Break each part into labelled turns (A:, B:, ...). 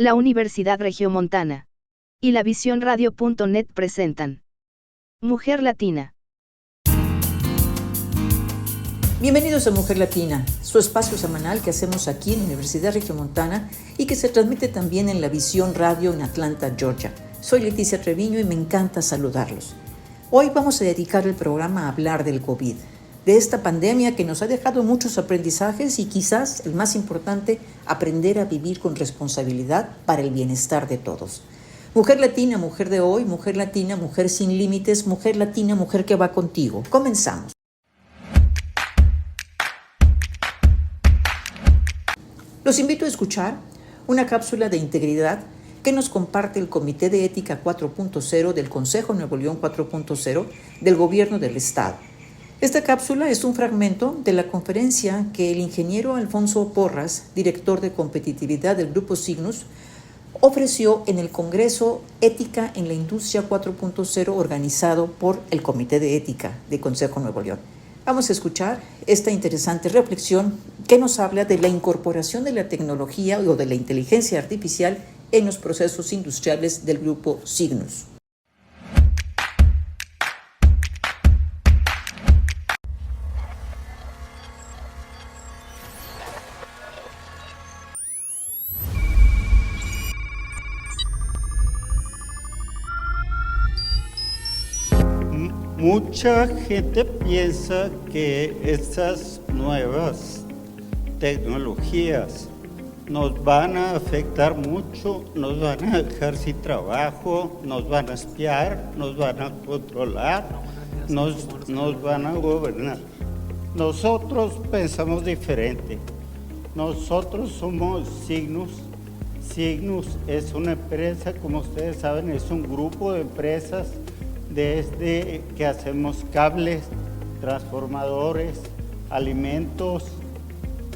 A: La Universidad Regiomontana y la Visión Radio.net presentan Mujer Latina.
B: Bienvenidos a Mujer Latina, su espacio semanal que hacemos aquí en la Universidad Regiomontana y que se transmite también en la Visión Radio en Atlanta, Georgia. Soy Leticia Treviño y me encanta saludarlos. Hoy vamos a dedicar el programa a hablar del COVID, de esta pandemia que nos ha dejado muchos aprendizajes y quizás el más importante, aprender a vivir con responsabilidad para el bienestar de todos. Mujer Latina, mujer de hoy, mujer latina, mujer sin límites, mujer latina, mujer que va contigo. Comenzamos. Los invito a escuchar una cápsula de integridad que nos comparte el Comité de Ética 4.0 del Consejo Nuevo León 4.0 del Gobierno del Estado. Esta cápsula es un fragmento de la conferencia que el ingeniero Alfonso Porras, director de competitividad del Grupo Signus, ofreció en el Congreso Ética en la Industria 4.0 organizado por el Comité de Ética del Consejo Nuevo León. Vamos a escuchar esta interesante reflexión que nos habla de la incorporación de la tecnología o de la inteligencia artificial en los procesos industriales del Grupo Signus.
C: Mucha gente piensa que estas nuevas tecnologías nos van a afectar mucho, nos van a dejar sin trabajo, nos van a espiar, nos van a controlar, nos van a gobernar. Nosotros pensamos diferente. Nosotros somos Signus. Signus es una empresa, como ustedes saben, es un grupo de empresas desde que hacemos cables, transformadores, alimentos,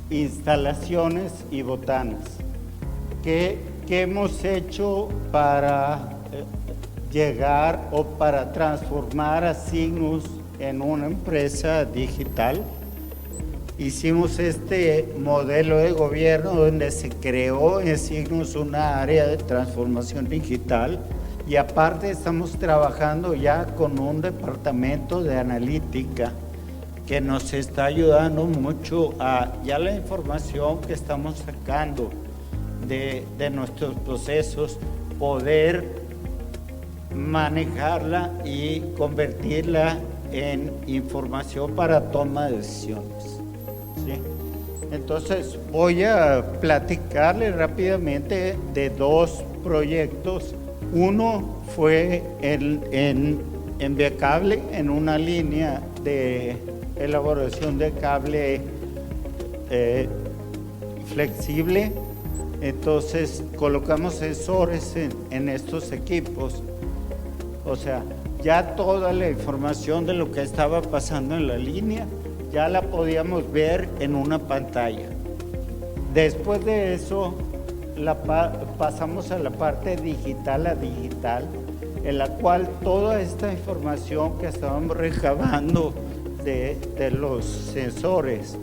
C: instalaciones y botanas. ¿Qué hemos hecho para llegar o para transformar a Signus en una empresa digital? Hicimos este modelo de gobierno donde se creó en Signus una área de transformación digital. Y aparte estamos trabajando ya con un departamento de analítica que nos está ayudando mucho a ya la información que estamos sacando de nuestros procesos, poder manejarla y convertirla en información para toma de decisiones. ¿Sí? Entonces voy a platicarles rápidamente de dos proyectos. Uno fue en Vía Cable, en una línea de elaboración de cable flexible. Entonces colocamos sensores en estos equipos. O sea, ya toda la información de lo que estaba pasando en la línea ya la podíamos ver en una pantalla. Después de eso pasamos a la parte digital a digital, en la cual toda esta información que estábamos recabando de los sensores,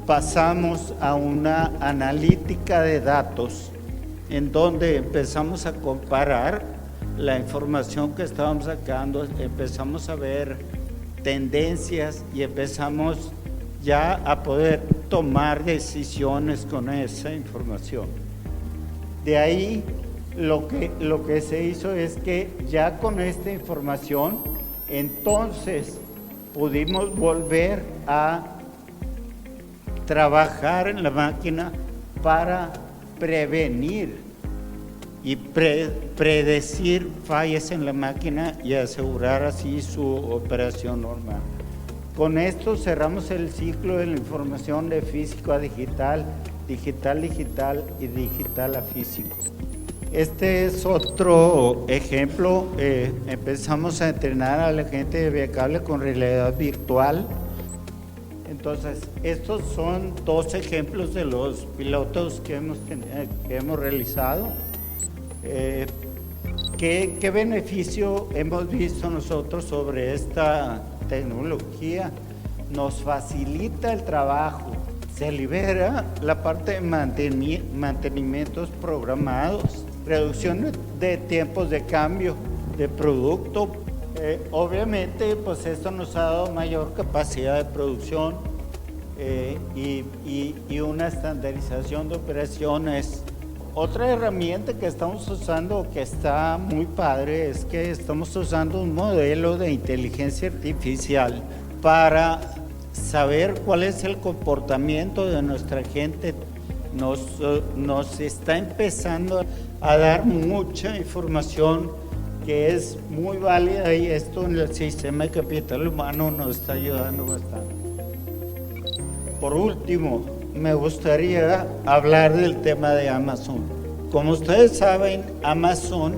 C: pasamos a una analítica de datos, en donde empezamos a comparar la información que estábamos sacando, empezamos a ver tendencias y empezamos ya a poder tomar decisiones con esa información. De ahí lo que se hizo es que ya con esta información, entonces pudimos volver a trabajar en la máquina para prevenir y predecir fallas en la máquina y asegurar así su operación normal. Con esto cerramos el ciclo de la información de físico a digital, digital y digital a físico. Este es otro ejemplo. Empezamos a entrenar a la gente de Vía Cable con realidad virtual. Entonces, estos son dos ejemplos de los pilotos que hemos realizado. ¿Qué beneficio hemos visto nosotros sobre esta tecnología? Nos facilita el trabajo. Se libera la parte de mantenimientos programados, reducción de tiempos de cambio de producto. Obviamente, pues esto nos ha dado mayor capacidad de producción y una estandarización de operaciones. Otra herramienta que estamos usando que está muy padre es que estamos usando un modelo de inteligencia artificial para saber cuál es el comportamiento de nuestra gente. Nos está empezando a dar mucha información que es muy válida y esto en el sistema de capital humano nos está ayudando bastante. Por último, me gustaría hablar del tema de Amazon. Como ustedes saben, Amazon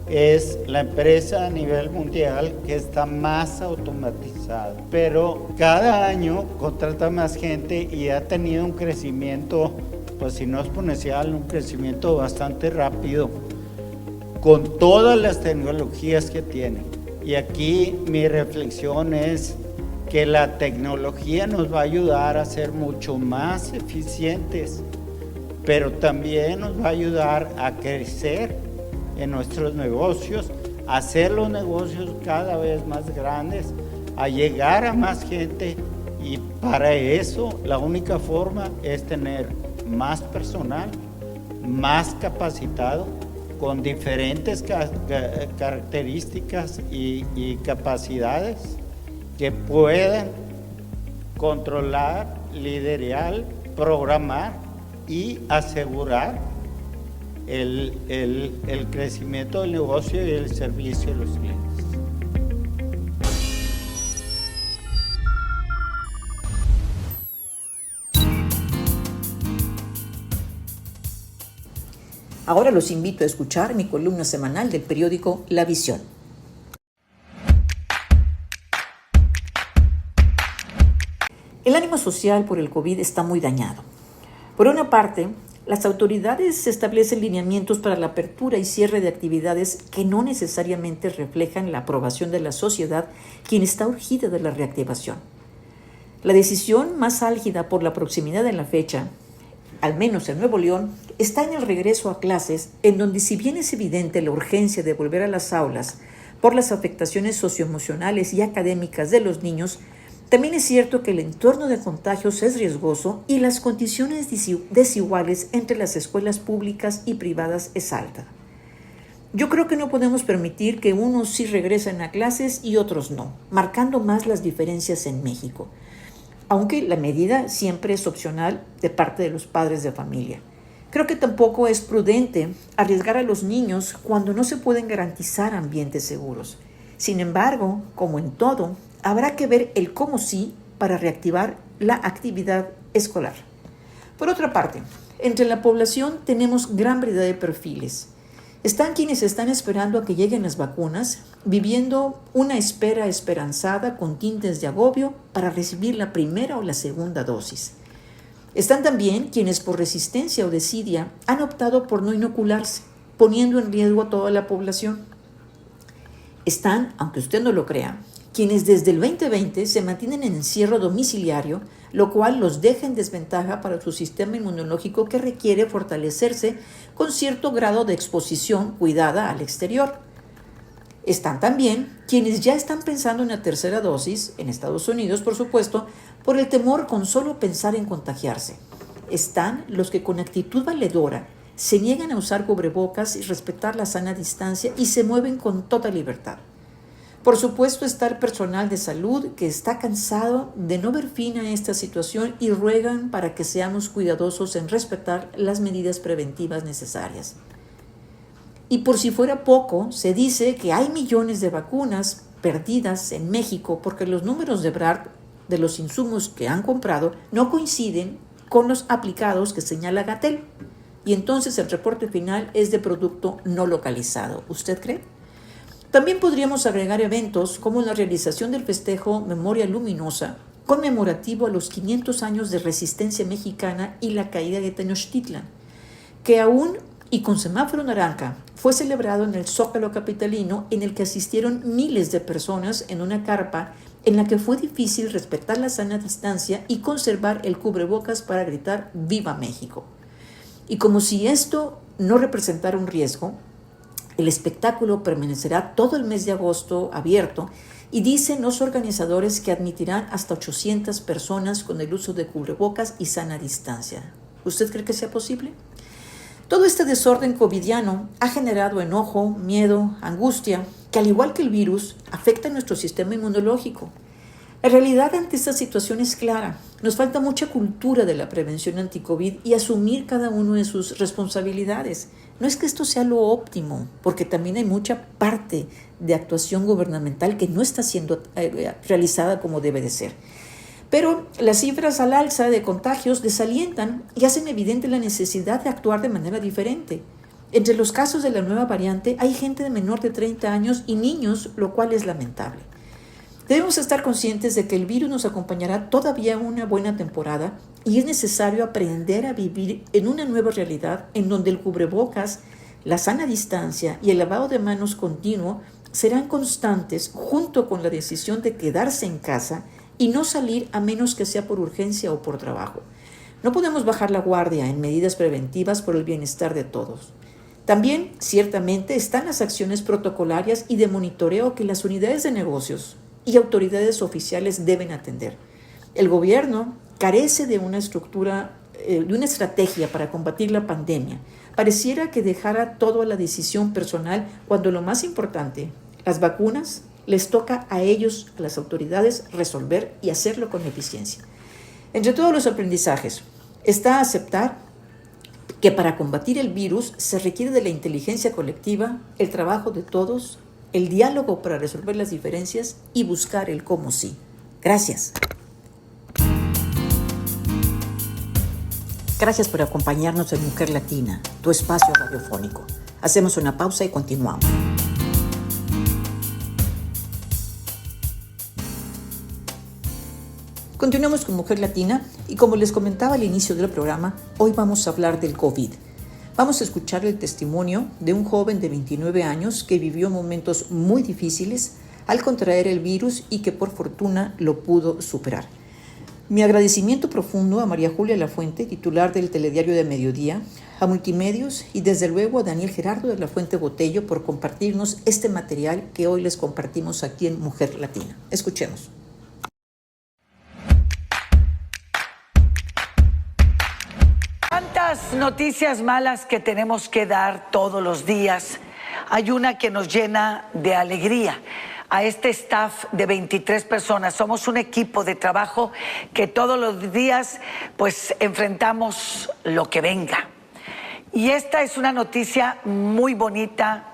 C: es la empresa a nivel mundial que está más automatizada, pero cada año contrata más gente y ha tenido un crecimiento, pues si no exponencial, un crecimiento bastante rápido con todas las tecnologías que tiene. Y aquí mi reflexión es que la tecnología nos va a ayudar a ser mucho más eficientes, pero también nos va a ayudar a crecer en nuestros negocios, a hacer los negocios cada vez más grandes, a llegar a más gente, y para eso la única forma es tener más personal, más capacitado, con diferentes características y capacidades que puedan controlar, liderar, programar y asegurar el crecimiento del negocio y el servicio a los clientes.
B: Ahora los invito a escuchar mi columna semanal del periódico La Visión. El ánimo social por el COVID está muy dañado. Por una parte, las autoridades establecen lineamientos para la apertura y cierre de actividades que no necesariamente reflejan la aprobación de la sociedad, quien está urgida de la reactivación. La decisión más álgida por la proximidad de la fecha, al menos en Nuevo León, está en el regreso a clases, en donde si bien es evidente la urgencia de volver a las aulas por las afectaciones socioemocionales y académicas de los niños, también es cierto que el entorno de contagios es riesgoso y las condiciones desiguales entre las escuelas públicas y privadas es alta. Yo creo que no podemos permitir que unos sí regresen a clases y otros no, marcando más las diferencias en México, aunque la medida siempre es opcional de parte de los padres de familia. Creo que tampoco es prudente arriesgar a los niños cuando no se pueden garantizar ambientes seguros. Sin embargo, como en todo, habrá que ver el cómo sí para reactivar la actividad escolar. Por otra parte, entre la población tenemos gran variedad de perfiles. Están quienes están esperando a que lleguen las vacunas, viviendo una espera esperanzada con tintes de agobio para recibir la primera o la segunda dosis. Están también quienes por resistencia o desidia han optado por no inocularse, poniendo en riesgo a toda la población. Están, aunque usted no lo crea, quienes desde el 2020 se mantienen en encierro domiciliario, lo cual los deja en desventaja para su sistema inmunológico que requiere fortalecerse con cierto grado de exposición cuidada al exterior. Están también quienes ya están pensando en la tercera dosis, en Estados Unidos por supuesto, por el temor con solo pensar en contagiarse. Están los que con actitud valedora se niegan a usar cubrebocas y respetar la sana distancia y se mueven con toda libertad. Por supuesto está el personal de salud que está cansado de no ver fin a esta situación y ruegan para que seamos cuidadosos en respetar las medidas preventivas necesarias. Y por si fuera poco, se dice que hay millones de vacunas perdidas en México porque los números de BRAD de los insumos que han comprado no coinciden con los aplicados que señala Gatell. Y entonces el reporte final es de producto no localizado. ¿Usted cree? También podríamos agregar eventos como la realización del festejo Memoria Luminosa, conmemorativo a los 500 años de resistencia mexicana y la caída de Tenochtitlan, que aún y con semáforo naranja fue celebrado en el Zócalo capitalino, en el que asistieron miles de personas en una carpa en la que fue difícil respetar la sana distancia y conservar el cubrebocas para gritar ¡Viva México! Y como si esto no representara un riesgo, el espectáculo permanecerá todo el mes de agosto abierto y dicen los organizadores que admitirán hasta 800 personas con el uso de cubrebocas y sana distancia. ¿Usted cree que sea posible? Todo este desorden covidiano ha generado enojo, miedo, angustia, que al igual que el virus, afecta a nuestro sistema inmunológico. La realidad ante esta situación es clara. Nos falta mucha cultura de la prevención anti-COVID y asumir cada uno de sus responsabilidades. No es que esto sea lo óptimo, porque también hay mucha parte de actuación gubernamental que no está siendo realizada como debe de ser. Pero las cifras al alza de contagios desalientan y hacen evidente la necesidad de actuar de manera diferente. Entre los casos de la nueva variante hay gente de menor de 30 años y niños, lo cual es lamentable. Debemos estar conscientes de que el virus nos acompañará todavía una buena temporada y es necesario aprender a vivir en una nueva realidad en donde el cubrebocas, la sana distancia y el lavado de manos continuo serán constantes junto con la decisión de quedarse en casa y no salir a menos que sea por urgencia o por trabajo. No podemos bajar la guardia en medidas preventivas por el bienestar de todos. También, ciertamente, están las acciones protocolarias y de monitoreo que las unidades de negocios y autoridades oficiales deben atender. El gobierno carece de una estrategia para combatir la pandemia. Pareciera que dejara todo a la decisión personal cuando lo más importante, las vacunas, les toca a ellos, a las autoridades, resolver y hacerlo con eficiencia. Entre todos los aprendizajes está aceptar que para combatir el virus se requiere de la inteligencia colectiva, el trabajo de todos, el diálogo para resolver las diferencias y buscar el cómo sí. Gracias. Gracias por acompañarnos en Mujer Latina, tu espacio radiofónico. Hacemos una pausa y continuamos. Continuamos con Mujer Latina y como les comentaba al inicio del programa, hoy vamos a hablar del COVID. Vamos a escuchar el testimonio de un joven de 29 años que vivió momentos muy difíciles al contraer el virus y que por fortuna lo pudo superar. Mi agradecimiento profundo a María Julia Lafuente, titular del Telediario de Mediodía, a Multimedios y desde luego a Daniel Gerardo de la Fuente Botello por compartirnos este material que hoy les compartimos aquí en Mujer Latina. Escuchemos.
D: Tantas noticias malas que tenemos que dar todos los días. Hay una que nos llena de alegría. A este staff de 23 personas, somos un equipo de trabajo que todos los días pues enfrentamos lo que venga. Y esta es una noticia muy bonita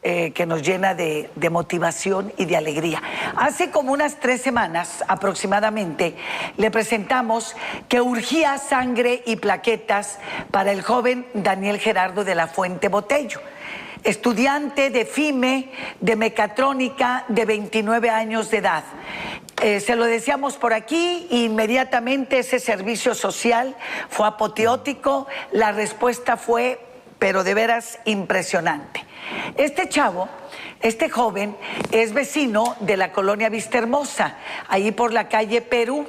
D: que nos llena de motivación y de alegría. Hace como unas 3 semanas aproximadamente le presentamos que urgía sangre y plaquetas para el joven Daniel Gerardo de la Fuente Botello, estudiante de FIME, de mecatrónica, de 29 años de edad. Se lo decíamos por aquí, inmediatamente ese servicio social fue apoteótico, la respuesta fue, pero de veras impresionante. Este chavo, este joven, es vecino de la colonia Vista Hermosa, ahí por la calle Perú.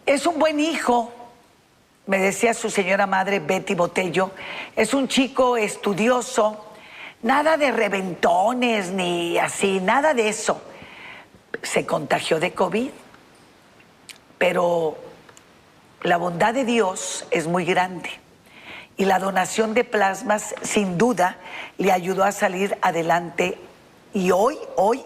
D: Es un buen hijo, me decía su señora madre Betty Botello, es un chico estudioso, nada de reventones ni así, nada de eso. Se contagió de COVID, pero la bondad de Dios es muy grande. Y la donación de plasmas, sin duda, le ayudó a salir adelante. Y hoy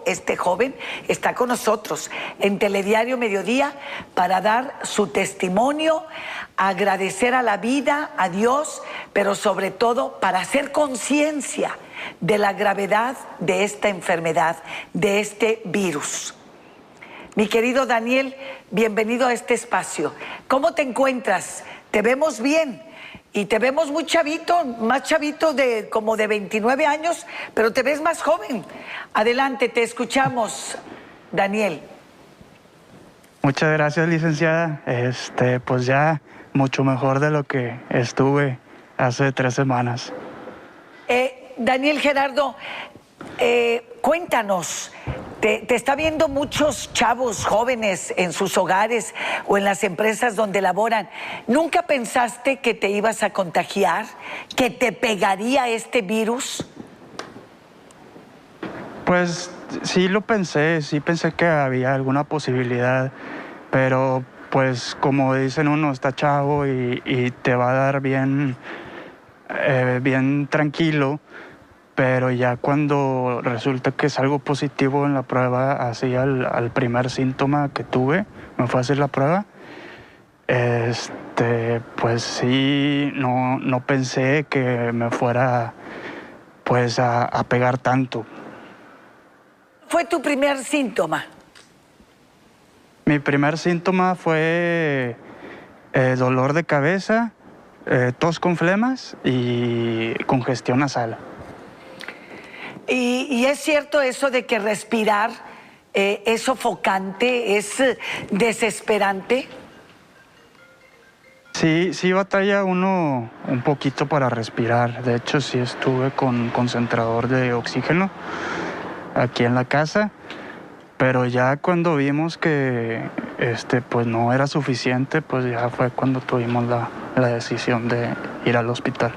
D: este joven está con nosotros en Telediario Mediodía para dar su testimonio, agradecer a la vida, a Dios, pero sobre todo para hacer conciencia de la gravedad de esta enfermedad, de este virus. Mi querido Daniel, bienvenido a este espacio. ¿Cómo te encuentras? Te vemos bien. Y te vemos muy chavito, más chavito de como de 29 años, pero te ves más joven. Adelante, te escuchamos, Daniel.
E: Muchas gracias, licenciada. Pues ya mucho mejor de lo que estuve hace 3 semanas.
D: Daniel Gerardo, cuéntanos, te está viendo muchos chavos jóvenes en sus hogares o en las empresas donde laboran. ¿Nunca pensaste que te ibas a contagiar, que te pegaría este virus?
E: Pues sí lo pensé, sí pensé que había alguna posibilidad, pero pues como dicen uno, está chavo y te va a dar bien tranquilo, pero ya cuando resulta que es algo positivo en la prueba, así al primer síntoma que tuve, me fue a hacer la prueba, pues sí, no pensé que me fuera pues a pegar tanto.
D: ¿Fue tu primer síntoma?
E: Mi primer síntoma fue dolor de cabeza, tos con flemas y congestión nasal.
D: ¿Y es cierto eso de que respirar es sofocante, es desesperante?
E: Sí batalla uno un poquito para respirar. De hecho, sí estuve con concentrador de oxígeno aquí en la casa, pero ya cuando vimos que pues no era suficiente, pues ya fue cuando tuvimos la decisión de ir al hospital.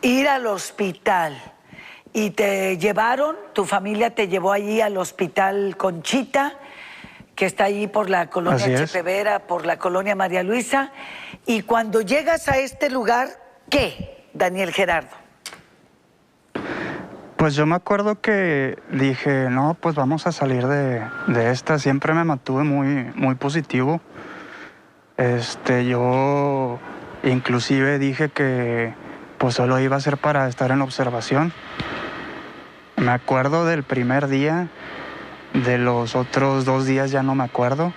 D: Ir al hospital. ¿Y te llevaron, tu familia te llevó allí al hospital Conchita, que está ahí por la colonia Chepe Vera, por la colonia María Luisa? Y cuando llegas a este lugar, ¿qué, Daniel Gerardo?
E: Pues yo me acuerdo que dije, no, pues vamos a salir de esta. Siempre me mantuve muy positivo. Yo inclusive dije que pues solo iba a ser para estar en observación. Me acuerdo del primer día, de los otros 2 días ya no me acuerdo.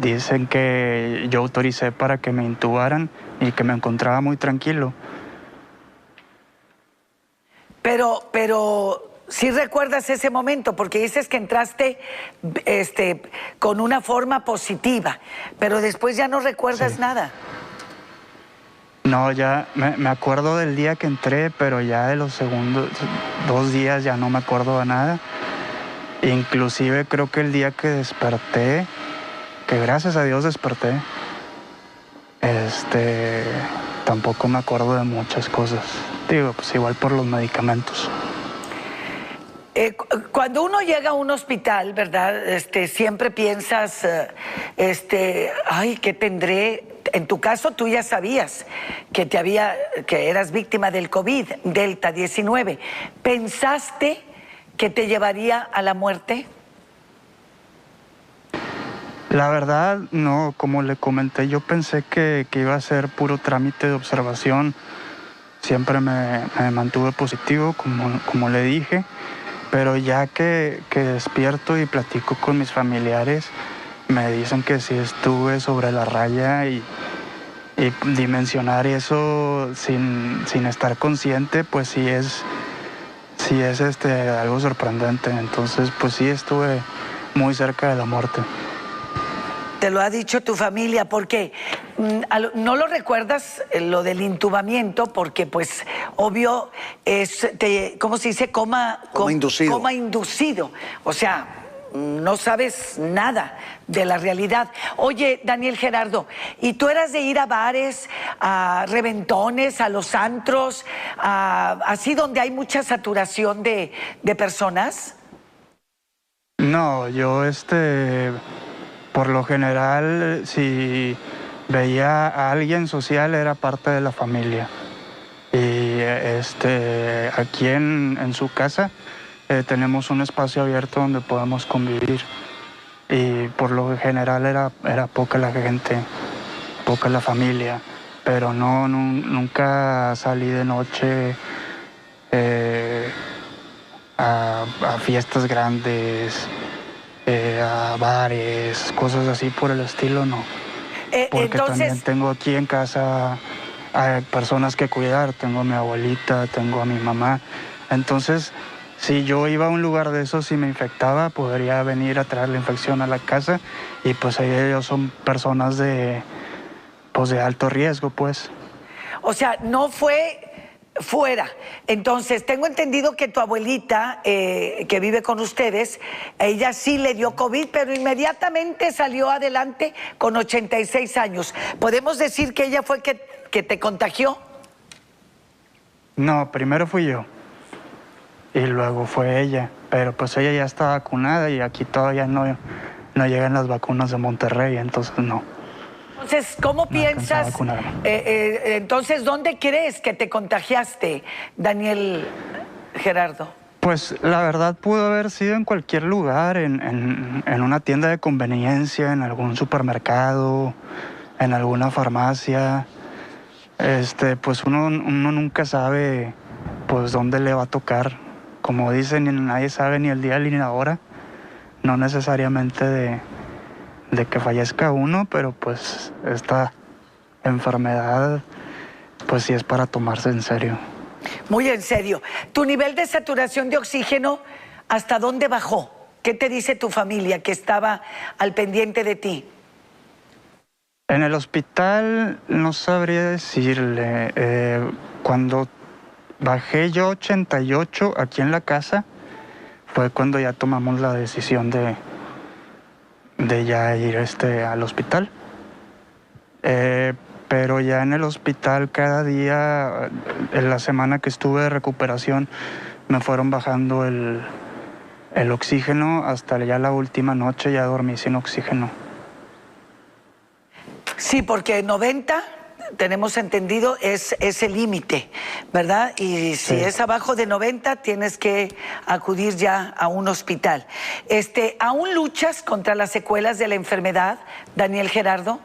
E: Dicen que yo autoricé para que me intubaran y que me encontraba muy tranquilo.
D: Pero sí recuerdas ese momento, porque dices que entraste con una forma positiva, pero después ya no recuerdas nada.
E: No, ya me acuerdo del día que entré, pero ya de los segundos 2 días ya no me acuerdo de nada. Inclusive creo que el día que desperté, que gracias a Dios desperté, tampoco me acuerdo de muchas cosas. Digo, pues igual por los medicamentos.
D: Cuando uno llega a un hospital, ¿verdad? Siempre piensas, ay, ¿qué tendré? En tu caso, tú ya sabías que eras víctima del COVID, Delta 19. ¿Pensaste que te llevaría a la muerte?
E: La verdad, no, como le comenté, yo pensé que iba a ser puro trámite de observación. Siempre me mantuve positivo, como le dije, pero ya que despierto y platico con mis familiares, me dicen que sí estuve sobre la raya y dimensionar eso sin estar consciente, pues sí es algo sorprendente. Entonces, pues sí estuve muy cerca de la muerte.
D: Te lo ha dicho tu familia, porque no lo recuerdas lo del intubamiento, porque pues obvio es, ¿cómo se dice? Coma inducido. Coma inducido. O sea, no sabes nada de la realidad. Oye, Daniel Gerardo, ¿y tú eras de ir a bares, a reventones, a los antros, así donde hay mucha saturación de personas?
E: No, yo por lo general, si veía a alguien social, era parte de la familia. Y aquí en su casa tenemos un espacio abierto donde podemos convivir. Y por lo general era poca la gente, poca la familia. Pero nunca salí de noche a fiestas grandes, a bares, cosas así por el estilo, no. Porque entonces, también tengo aquí en casa a personas que cuidar, tengo a mi abuelita, tengo a mi mamá. Entonces, si yo iba a un lugar de esos y me infectaba, podría venir a traer la infección a la casa, y pues ellos son personas de alto riesgo, pues.
D: O sea, no fue fuera. Entonces, tengo entendido que tu abuelita, que vive con ustedes, ella sí le dio COVID, pero inmediatamente salió adelante con 86 años. ¿Podemos decir que ella fue que te contagió?
E: No, primero fui yo y luego fue ella, pero pues ella ya está vacunada y aquí todavía no llegan las vacunas de Monterrey, entonces no.
D: Entonces, ¿cómo piensas? Entonces, ¿dónde crees que te contagiaste, Daniel Gerardo?
E: Pues la verdad pudo haber sido en cualquier lugar, en una tienda de conveniencia, en algún supermercado, en alguna farmacia. Pues uno nunca sabe pues dónde le va a tocar. Como dicen, nadie sabe ni el día ni la hora. No necesariamente de que fallezca uno, pero pues esta enfermedad pues sí es para tomarse en serio.
D: Muy en serio. ¿Tu nivel de saturación de oxígeno hasta dónde bajó? ¿Qué te dice tu familia que estaba al pendiente de ti?
E: En el hospital no sabría decirle. Cuando bajé yo 88 aquí en la casa, fue cuando ya tomamos la decisión de ya ir al hospital. Pero ya en el hospital cada día, en la semana que estuve de recuperación, me fueron bajando el oxígeno hasta ya la última noche, ya dormí sin oxígeno.
D: Sí, porque 90, tenemos entendido, es el límite, ¿verdad? Y si es abajo de 90, tienes que acudir ya a un hospital. ¿Aún luchas contra las secuelas de la enfermedad, Daniel Gerardo?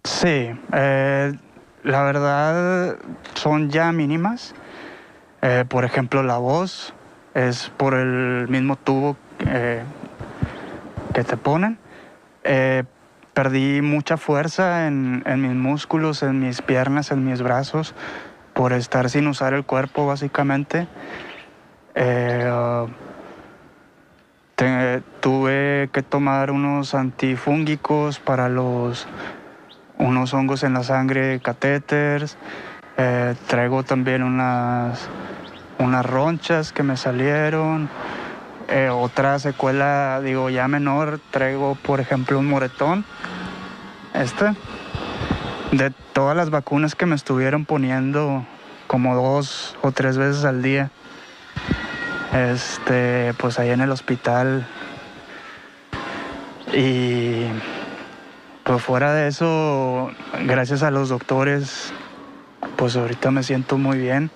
E: Sí, la verdad son ya mínimas. Por ejemplo, la voz es por el mismo tubo que te ponen. Perdí mucha fuerza en mis músculos, en mis piernas, en mis brazos, por estar sin usar el cuerpo, básicamente. Tuve que tomar unos antifúngicos para unos hongos en la sangre, catéteres. Traigo también unas ronchas que me salieron. Otra secuela, digo, ya menor, traigo, por ejemplo, un moretón. De todas las vacunas que me estuvieron poniendo como 2 o 3 veces al día. Pues ahí en el hospital. Y pues fuera de eso, gracias a los doctores, pues ahorita me siento muy bien.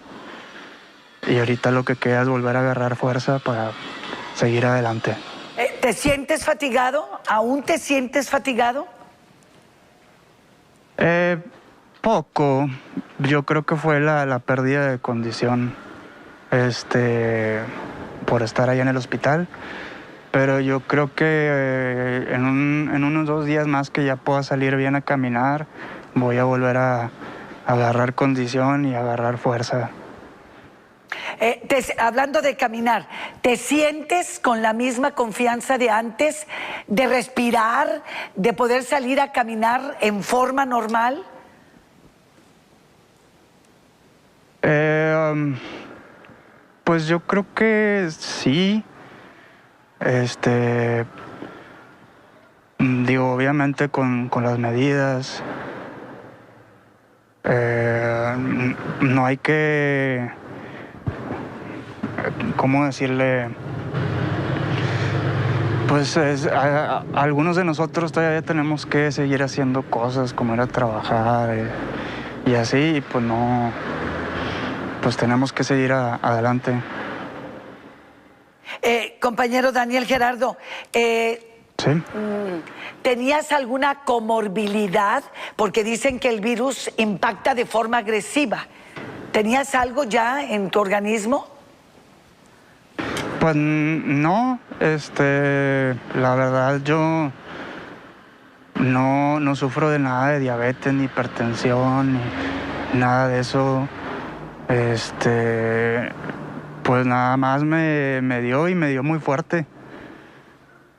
E: Y ahorita lo que queda es volver a agarrar fuerza para seguir adelante.
D: ¿Te sientes fatigado? ¿Aún te sientes fatigado?
E: Poco. Yo creo que fue la pérdida de condición por estar ahí en el hospital. Pero yo creo que en unos 2 días más que ya pueda salir bien a caminar, voy a volver a agarrar condición y agarrar fuerza.
D: Hablando de caminar, ¿te sientes con la misma confianza de antes, de respirar, de poder salir a caminar en forma normal?
E: Pues yo creo que sí. Digo, obviamente con las medidas. No hay que... ¿Cómo decirle? Pues algunos de nosotros todavía tenemos que seguir haciendo cosas como ir a trabajar y así, y pues no, pues tenemos que seguir adelante.
D: Compañero Daniel Gerardo,
E: ¿Sí?
D: ¿tenías alguna comorbilidad? Porque dicen que el virus impacta de forma agresiva. ¿Tenías algo ya en tu organismo?
E: Pues no, la verdad yo no sufro de nada de diabetes, ni hipertensión, ni nada de eso. Pues nada más me dio y me dio muy fuerte.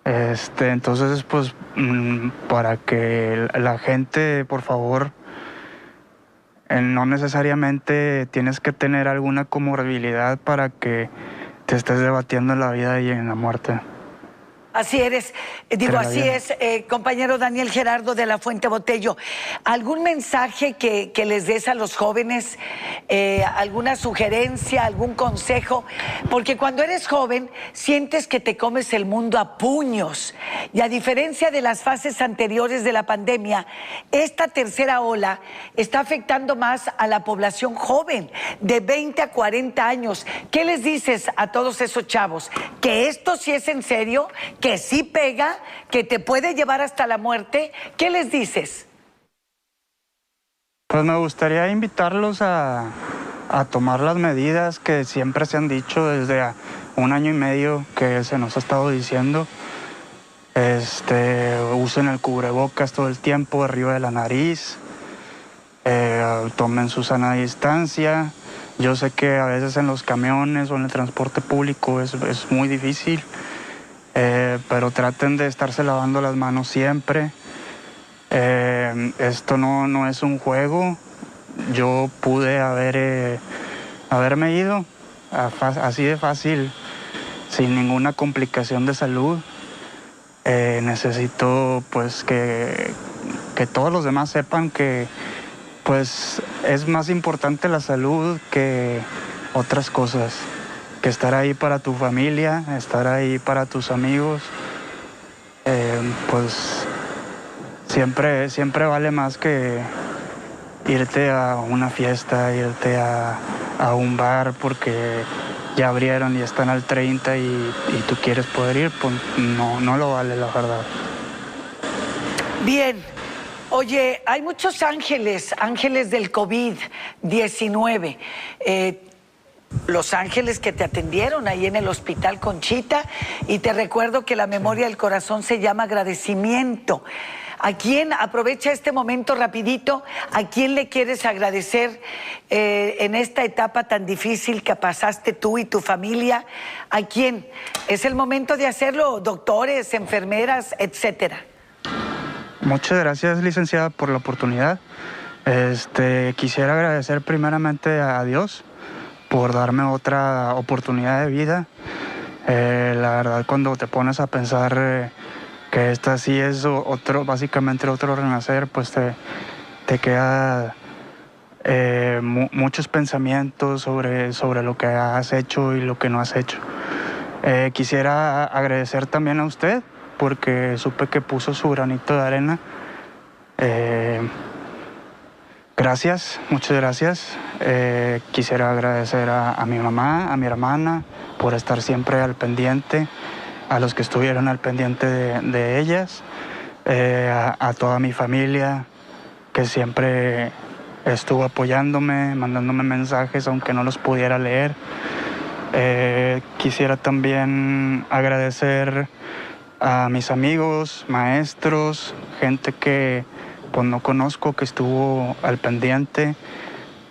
E: Entonces, pues, para que la gente, por favor, No necesariamente tienes que tener alguna comorbilidad para que te estés debatiendo en la vida y en la muerte.
D: Así eres, así es, compañero Daniel Gerardo de la Fuente Botello. ¿Algún mensaje que les des a los jóvenes? ¿Alguna sugerencia, algún consejo? Porque cuando eres joven sientes que te comes el mundo a puños. Y a diferencia de las fases anteriores de la pandemia, esta tercera ola está afectando más a la población joven, de 20 a 40 años. ¿Qué les dices a todos esos chavos? Que esto sí es en serio, que sí pega, que te puede llevar hasta la muerte. ¿Qué les dices?
E: Pues me gustaría invitarlos a tomar las medidas que siempre se han dicho desde 1 año y medio que se nos ha estado diciendo. Usen el cubrebocas todo el tiempo arriba de la nariz, tomen su sana distancia. Yo sé que a veces en los camiones o en el transporte público es muy difícil. Pero traten de estarse lavando las manos siempre. Esto no es un juego. Yo pude haberme ido así de fácil, sin ninguna complicación de salud. Necesito pues que todos los demás sepan que pues es más importante la salud que otras cosas. Que estar ahí para tu familia, estar ahí para tus amigos, pues siempre vale más que irte a una fiesta, irte a un bar porque ya abrieron y están al 30 y tú quieres poder ir, pues no lo vale, la verdad.
D: Bien. Oye, hay muchos ángeles del COVID-19. Los ángeles que te atendieron ahí en el Hospital Conchita, y te recuerdo que la memoria del corazón se llama agradecimiento. ¿A quién, aprovecha este momento rapidito, a quién le quieres agradecer en esta etapa tan difícil que pasaste tú y tu familia? ¿A quién? Es el momento de hacerlo, doctores, enfermeras, etcétera.
E: Muchas gracias, licenciada, por la oportunidad. Quisiera agradecer primeramente a Dios por darme otra oportunidad de vida. La verdad, cuando te pones a pensar que esta sí es básicamente otro renacer, pues te queda muchos pensamientos sobre lo que has hecho y lo que no has hecho. Quisiera agradecer también a usted, porque supe que puso su granito de arena. Gracias, muchas gracias. Quisiera agradecer a mi mamá, a mi hermana, por estar siempre al pendiente, a los que estuvieron al pendiente de ellas, a toda mi familia que siempre estuvo apoyándome, mandándome mensajes aunque no los pudiera leer. Quisiera también agradecer a mis amigos, maestros, gente que pues no conozco, que estuvo al pendiente,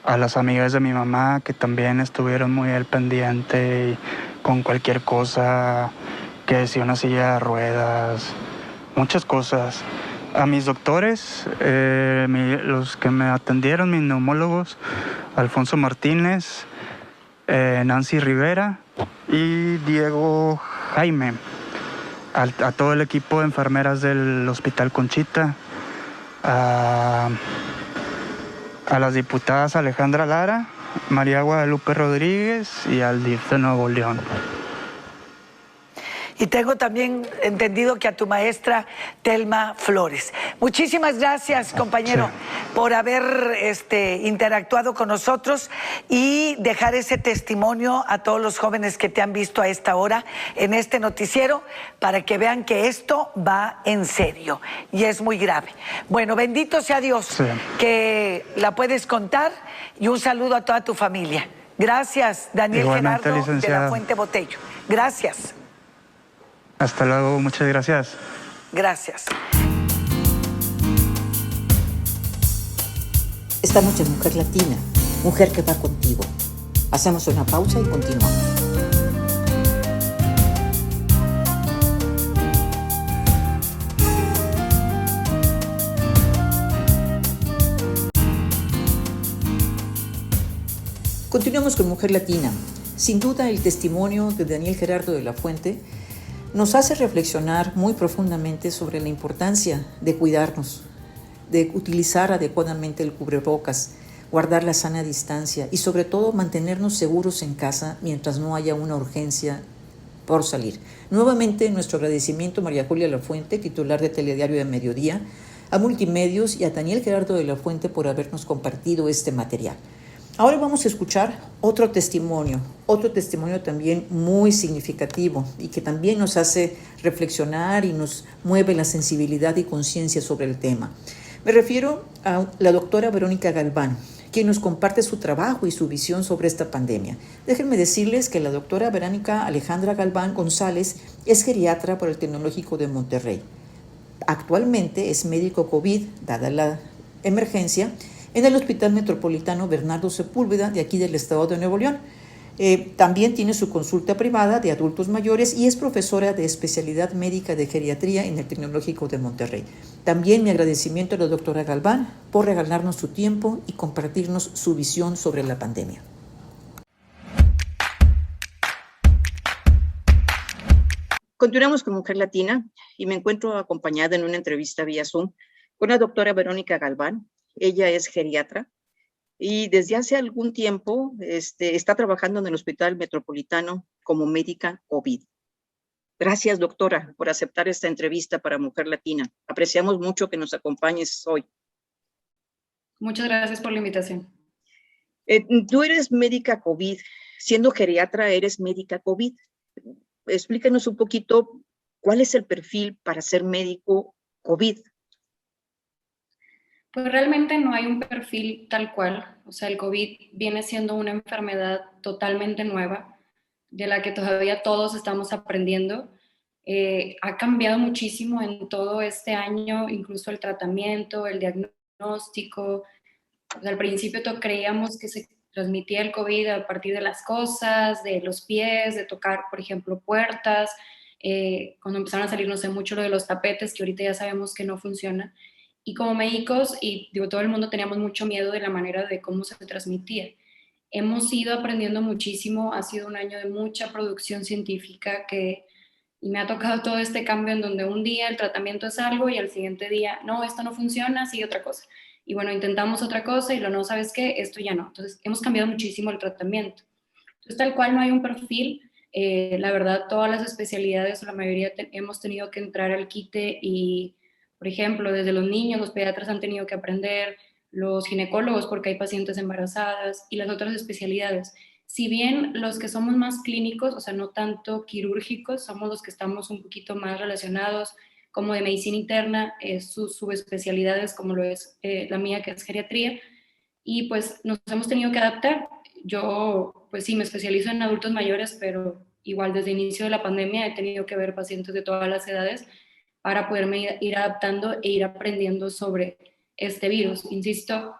E: a las amigas de mi mamá que también estuvieron muy al pendiente y con cualquier cosa, que si una silla de ruedas, muchas cosas. A mis doctores, los que me atendieron, mis neumólogos, Alfonso Martínez, Nancy Rivera y Diego Jaime, a todo el equipo de enfermeras del Hospital Conchita, a las diputadas Alejandra Lara, María Guadalupe Rodríguez y al DIF de Nuevo León.
D: Y tengo también entendido que a tu maestra Telma Flores. Muchísimas gracias, compañero, por haber interactuado con nosotros y dejar ese testimonio a todos los jóvenes que te han visto a esta hora en este noticiero, para que vean que esto va en serio y es muy grave. Bueno, bendito sea Dios, que la puedes contar, y un saludo a toda tu familia. Gracias, Daniel
E: Igualmente,
D: Gerardo
E: licenciada.
D: de la Fuente Botello. Gracias.
E: Hasta luego, muchas gracias.
D: Gracias.
B: Esta noche, Mujer Latina, mujer que va contigo. Hacemos una pausa y continuamos. Continuamos con Mujer Latina. Sin duda, el testimonio de Daniel Gerardo de la Fuente nos hace reflexionar muy profundamente sobre la importancia de cuidarnos, de utilizar adecuadamente el cubrebocas, guardar la sana distancia y sobre todo mantenernos seguros en casa mientras no haya una urgencia por salir. Nuevamente, nuestro agradecimiento a María Julia Lafuente, titular de Telediario de Mediodía, a Multimedios y a Daniel Gerardo de la Fuente por habernos compartido este material. Ahora vamos a escuchar otro testimonio también muy significativo y que también nos hace reflexionar y nos mueve la sensibilidad y conciencia sobre el tema. Me refiero a la doctora Verónica Galván, quien nos comparte su trabajo y su visión sobre esta pandemia. Déjenme decirles que la doctora Verónica Alejandra Galván González es geriatra por el Tecnológico de Monterrey. Actualmente es médico COVID, dada la emergencia, en el Hospital Metropolitano Bernardo Sepúlveda, de aquí del estado de Nuevo León. También tiene su consulta privada de adultos mayores y es profesora de especialidad médica de geriatría en el Tecnológico de Monterrey. También mi agradecimiento a la doctora Galván por regalarnos su tiempo y compartirnos su visión sobre la pandemia. Continuamos con Mujer Latina y me encuentro acompañada en una entrevista vía Zoom con la doctora Verónica Galván. Ella es geriatra y desde hace algún tiempo está trabajando en el Hospital Metropolitano como médica COVID. Gracias, doctora, por aceptar esta entrevista para Mujer Latina. Apreciamos mucho que nos acompañes hoy.
F: Muchas gracias por la invitación.
B: Tú eres médica COVID. Siendo geriatra, eres médica COVID. Explícanos un poquito cuál es el perfil para ser médico COVID.
F: Pues realmente no hay un perfil tal cual. O sea, el COVID viene siendo una enfermedad totalmente nueva, de la que todavía todos estamos aprendiendo. Ha cambiado muchísimo en todo este año, incluso el tratamiento, el diagnóstico. O sea, al principio creíamos que se transmitía el COVID a partir de las cosas, de los pies, de tocar, por ejemplo, puertas. Cuando empezaron a salir, no sé, mucho lo de los tapetes, que ahorita ya sabemos que no funciona. Y como médicos, y digo, todo el mundo teníamos mucho miedo de la manera de cómo se transmitía. Hemos ido aprendiendo muchísimo, ha sido un año de mucha producción científica y me ha tocado todo este cambio en donde un día el tratamiento es algo y al siguiente día, no, esto no funciona, sigue otra cosa. Y bueno, intentamos otra cosa y no, ¿sabes qué? Esto ya no. Entonces, hemos cambiado muchísimo el tratamiento. Entonces, tal cual no hay un perfil. La verdad, todas las especialidades, o la mayoría, hemos tenido que entrar al quite y, por ejemplo, desde los niños, los pediatras han tenido que aprender, los ginecólogos porque hay pacientes embarazadas y las otras especialidades. Si bien los que somos más clínicos, o sea, no tanto quirúrgicos, somos los que estamos un poquito más relacionados, como de medicina interna, sus subespecialidades, como lo es la mía, que es geriatría, y pues nos hemos tenido que adaptar. Yo, pues sí, me especializo en adultos mayores, pero igual desde el inicio de la pandemia he tenido que ver pacientes de todas las edades para poderme ir adaptando e ir aprendiendo sobre este virus. Insisto,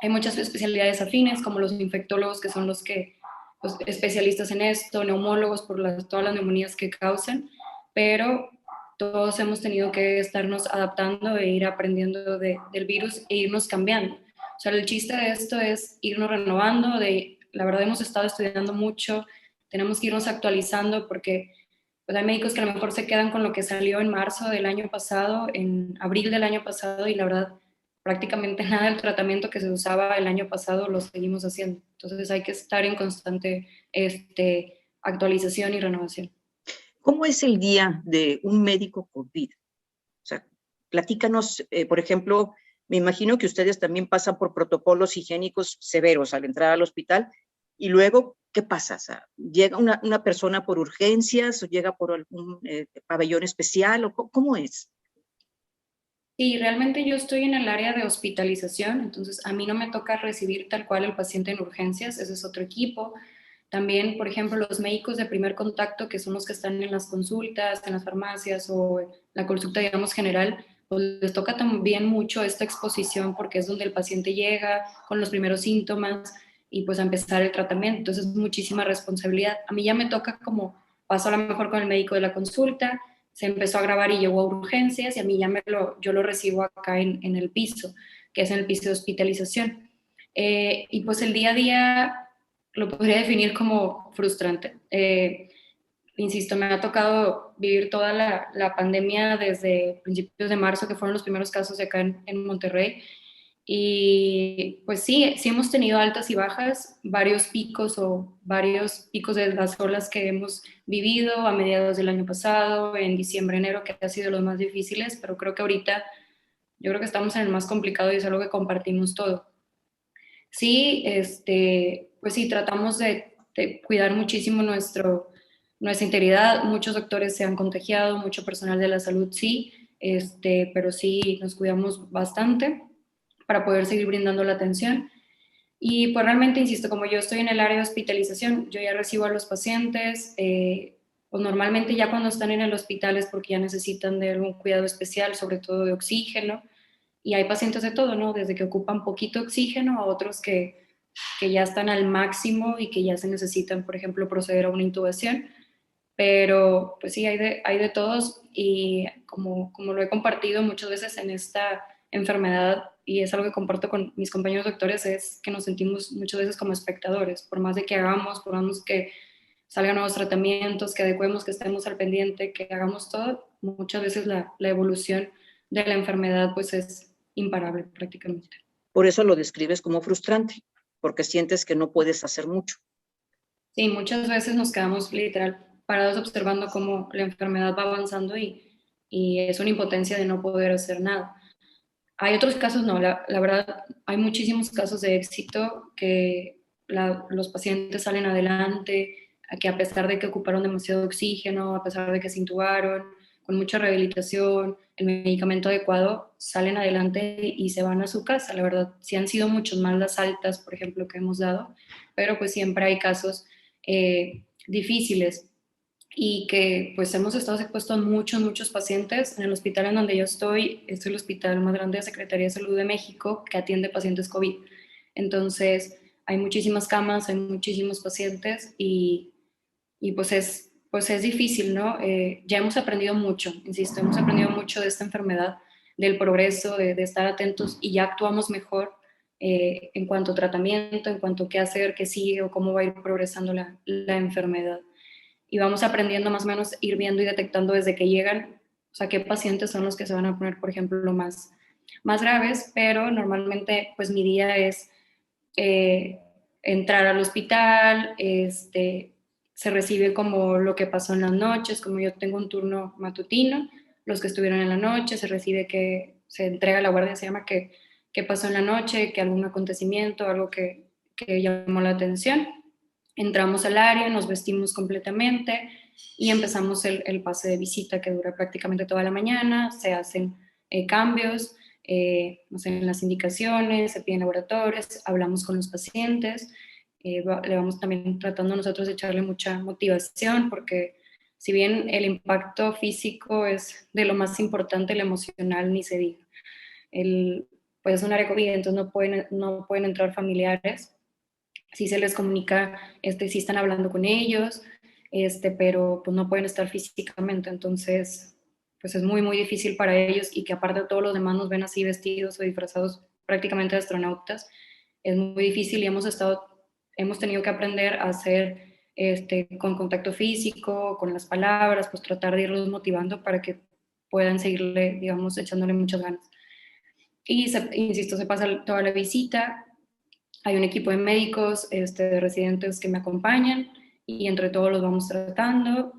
F: hay muchas especialidades afines, como los infectólogos, que son los que, pues, especialistas en esto, neumólogos por todas las neumonías que causan, pero todos hemos tenido que estarnos adaptando e ir aprendiendo del virus e irnos cambiando. O sea, el chiste de esto es irnos renovando, la verdad hemos estado estudiando mucho, tenemos que irnos actualizando porque pues hay médicos que a lo mejor se quedan con lo que salió en marzo del año pasado, en abril del año pasado, y la verdad prácticamente nada del tratamiento que se usaba el año pasado lo seguimos haciendo. Entonces hay que estar en constante actualización y renovación.
B: ¿Cómo es el día de un médico COVID? O sea, platícanos, por ejemplo, me imagino que ustedes también pasan por protocolos higiénicos severos al entrar al hospital y luego, ¿qué pasa? O sea, ¿llega una persona por urgencias o llega por algún pabellón especial? ¿O cómo es?
F: Sí, realmente yo estoy en el área de hospitalización, entonces a mí no me toca recibir tal cual el paciente en urgencias, ese es otro equipo. También, por ejemplo, los médicos de primer contacto, que son los que están en las consultas, en las farmacias o en la consulta, digamos, general, pues les toca también mucho esta exposición porque es donde el paciente llega con los primeros síntomas y pues a empezar el tratamiento. Entonces es muchísima responsabilidad. A mí ya me toca como pasó a lo mejor con el médico de la consulta, se empezó a grabar y llegó a urgencias y a mí ya yo lo recibo acá en el piso, que es en el piso de hospitalización. Y pues el día a día lo podría definir como frustrante. Insisto, me ha tocado vivir toda la pandemia desde principios de marzo, que fueron los primeros casos de acá en Monterrey. Y pues sí, sí hemos tenido altas y bajas, varios picos de las olas que hemos vivido a mediados del año pasado, en diciembre, enero, que ha sido los más difíciles, pero creo que ahorita yo creo que estamos en el más complicado y es algo que compartimos todo. Sí, pues sí, tratamos de cuidar muchísimo nuestra integridad. Muchos doctores se han contagiado, mucho personal de la salud sí, pero sí nos cuidamos bastante para poder seguir brindando la atención. Y pues realmente, insisto, como yo estoy en el área de hospitalización, yo ya recibo a los pacientes, pues normalmente ya cuando están en el hospital es porque ya necesitan de algún cuidado especial, sobre todo de oxígeno, y hay pacientes de todo, ¿no? Desde que ocupan poquito oxígeno a otros que ya están al máximo y que ya se necesitan, por ejemplo, proceder a una intubación. Pero pues sí, hay de todos y como lo he compartido muchas veces en esta enfermedad y es algo que comparto con mis compañeros doctores, es que nos sentimos muchas veces como espectadores, por más de que hagamos, por más que salgan nuevos tratamientos, que adecuemos, que estemos al pendiente, que hagamos todo, muchas veces la evolución de la enfermedad pues es imparable prácticamente.
B: Por eso lo describes como frustrante, porque sientes que no puedes hacer mucho.
F: Sí, muchas veces nos quedamos literal parados observando cómo la enfermedad va avanzando y es una impotencia de no poder hacer nada. Hay otros casos, no, la verdad, hay muchísimos casos de éxito que los pacientes salen adelante, que a pesar de que ocuparon demasiado oxígeno, a pesar de que se intubaron, con mucha rehabilitación, el medicamento adecuado, salen adelante y se van a su casa. La verdad, sí han sido muchos más las altas, por ejemplo, que hemos dado, pero pues siempre hay casos difíciles y que pues hemos estado expuestos a muchos pacientes. En el hospital en donde yo estoy, es el hospital más grande de Secretaría de Salud de México que atiende pacientes COVID. Entonces, hay muchísimas camas, hay muchísimos pacientes y pues es difícil, ¿no? Ya hemos aprendido mucho, insisto, hemos aprendido mucho de esta enfermedad, del progreso, de estar atentos y ya actuamos mejor en cuanto a tratamiento, en cuanto a qué hacer, qué sigue o cómo va a ir progresando la enfermedad. Y vamos aprendiendo más o menos, ir viendo y detectando desde que llegan, o sea, qué pacientes son los que se van a poner, por ejemplo, más graves, pero normalmente pues mi día es eh, entrar al hospital, se recibe como lo que pasó en las noches, como yo tengo un turno matutino, los que estuvieron en la noche, se recibe que se entrega a la guardia, se llama que pasó en la noche, que algún acontecimiento, algo que llamó la atención. Entramos al área, nos vestimos completamente y empezamos el pase de visita que dura prácticamente toda la mañana, se hacen cambios, no sé, en las indicaciones, se piden laboratorios, hablamos con los pacientes, le vamos también tratando nosotros de echarle mucha motivación porque si bien el impacto físico es de lo más importante, el emocional ni se diga. Pues es un área COVID, entonces no pueden entrar familiares. Sí se les comunica, sí están hablando con ellos, pero pues no pueden estar físicamente, entonces pues es muy difícil para ellos y que aparte todos los demás nos ven así vestidos o disfrazados prácticamente de astronautas, es muy difícil y hemos tenido que aprender a hacer con contacto físico, con las palabras, pues tratar de irlos motivando para que puedan seguirle, digamos, echándole muchas ganas. Y insisto, se pasa toda la visita, hay un equipo de médicos, de residentes que me acompañan y entre todos los vamos tratando.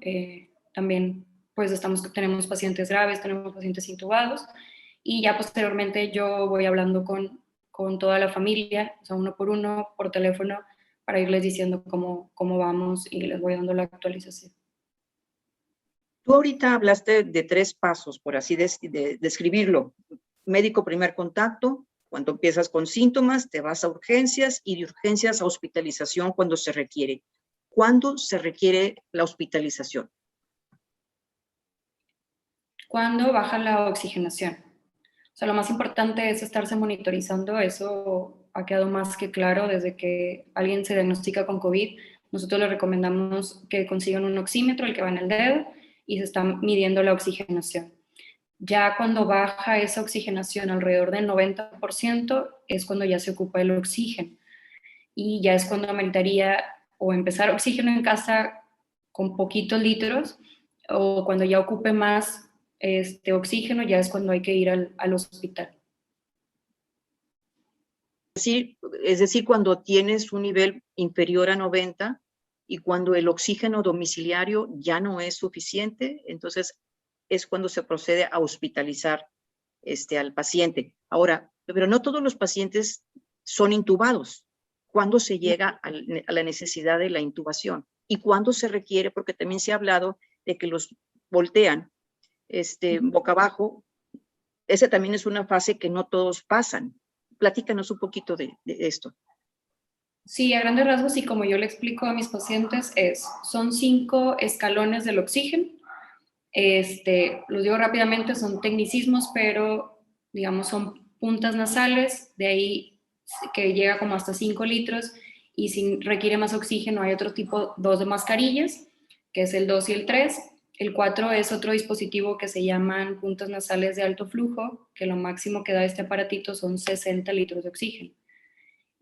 F: También pues tenemos pacientes graves, tenemos pacientes intubados y ya posteriormente yo voy hablando con toda la familia, o sea, uno por uno, por teléfono, para irles diciendo cómo vamos y les voy dando la actualización.
B: Tú ahorita hablaste de 3 pasos, por así describirlo. Médico primer contacto, cuando empiezas con síntomas, te vas a urgencias y de urgencias a hospitalización cuando se requiere. ¿Cuándo se requiere la hospitalización?
F: Cuando baja la oxigenación. O sea, lo más importante es estarse monitorizando, eso ha quedado más que claro desde que alguien se diagnostica con COVID. Nosotros le recomendamos que consigan un oxímetro, el que va en el dedo, y se está midiendo la oxigenación. Ya cuando baja esa oxigenación alrededor del 90% es cuando ya se ocupa el oxígeno. y ya es cuando ameritaría o empezar oxígeno en casa con poquitos litros, o cuando ya ocupe más oxígeno, ya es cuando hay que ir al hospital.
B: Es decir, cuando tienes un nivel inferior a 90 y cuando el oxígeno domiciliario ya no es suficiente, entonces es cuando se procede a hospitalizar al paciente. Ahora, pero no todos los pacientes son intubados. ¿Cuándo se llega a la necesidad de la intubación? ¿Y cuándo se requiere? Porque también se ha hablado de que los voltean boca abajo. Esa también es una fase que no todos pasan. Platícanos un poquito de esto.
F: Sí, a grandes rasgos, y como yo le explico a mis pacientes, son 5 escalones del oxígeno. Los digo rápidamente, son tecnicismos, pero digamos son puntas nasales, de ahí que llega como hasta 5 litros, y si requiere más oxígeno hay otro tipo, 2 de mascarillas, que es el 2 y el 3. El 4 es otro dispositivo que se llaman puntas nasales de alto flujo, que lo máximo que da este aparatito son 60 litros de oxígeno.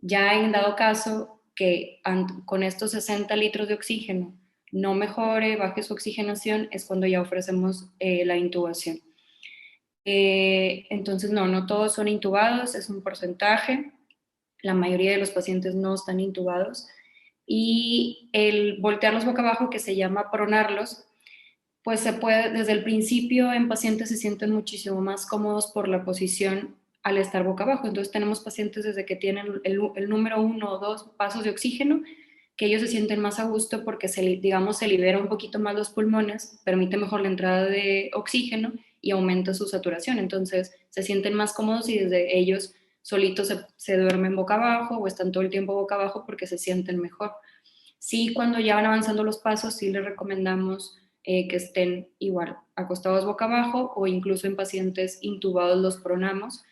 F: Ya en dado caso que con estos 60 litros de oxígeno no mejore, baje su oxigenación, es cuando ya ofrecemos la intubación. Entonces, no todos son intubados, es un porcentaje. La mayoría de los pacientes no están intubados. Y el voltearlos boca abajo, que se llama pronarlos, pues se puede, desde el principio en pacientes se sienten muchísimo más cómodos por la posición al estar boca abajo. Entonces tenemos pacientes desde que tienen el número 1 o 2 pasos de oxígeno, que ellos se sienten más a gusto porque se libera un poquito más los pulmones, permite mejor la entrada de oxígeno y aumenta su saturación. Entonces se sienten más cómodos y desde ellos solitos se duermen boca abajo o están todo el tiempo boca abajo porque se sienten mejor. Sí, cuando ya van avanzando los pasos, sí les recomendamos que estén igual acostados boca abajo, o incluso en pacientes intubados los pronamos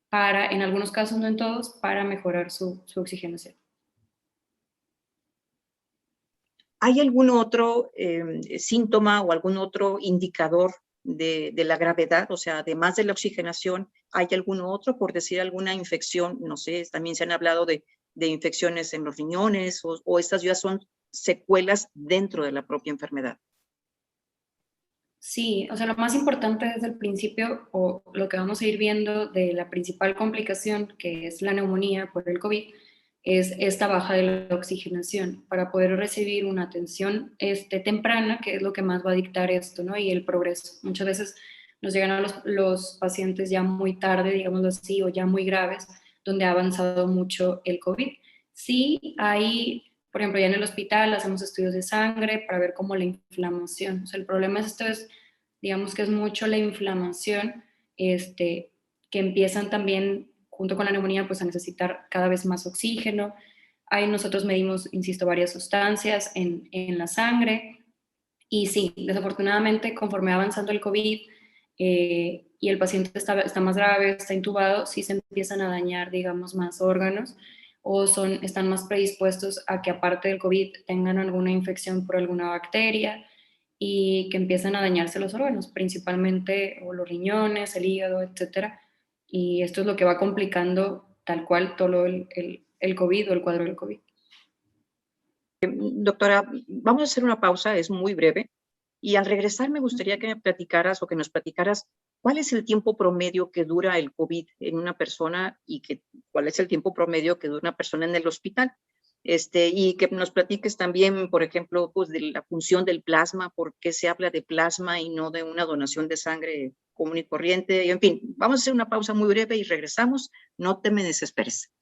F: para, en algunos casos, no en todos, para mejorar su oxigenación.
B: ¿Hay algún otro síntoma o algún otro indicador de la gravedad? O sea, además de la oxigenación, ¿hay algún otro, por decir alguna infección? No sé, también se han hablado de infecciones en los riñones, o estas ya son secuelas dentro de la propia enfermedad.
F: Sí, o sea, lo más importante desde el principio, o lo que vamos a ir viendo de la principal complicación, que es la neumonía por el COVID, es esta baja de la oxigenación para poder recibir una atención temprana, que es lo que más va a dictar esto, ¿no? Y el progreso. Muchas veces nos llegan a los pacientes ya muy tarde, digámoslo así, o ya muy graves, donde ha avanzado mucho el COVID. Sí, hay, por ejemplo, ya en el hospital hacemos estudios de sangre para ver cómo la inflamación. O sea, el problema digamos que es mucho la inflamación, que empiezan también junto con la neumonía, pues a necesitar cada vez más oxígeno. Ahí nosotros medimos, insisto, varias sustancias en la sangre. Y sí, desafortunadamente, conforme va avanzando el COVID y el paciente está más grave, está intubado, sí se empiezan a dañar, digamos, más órganos, o están más predispuestos a que aparte del COVID tengan alguna infección por alguna bacteria y que empiezan a dañarse los órganos, principalmente o los riñones, el hígado, etcétera. Y esto es lo que va complicando tal cual todo el COVID o el cuadro del COVID.
B: Doctora, vamos a hacer una pausa, es muy breve, y al regresar me gustaría que me platicaras o que nos platicaras cuál es el tiempo promedio que dura el COVID en una persona y cuál es el tiempo promedio que dura una persona en el hospital. Y que nos platiques también, por ejemplo, pues de la función del plasma, por qué se habla de plasma y no de una donación de sangre común y corriente. Y en fin, vamos a hacer una pausa muy breve y regresamos. No te me desesperes.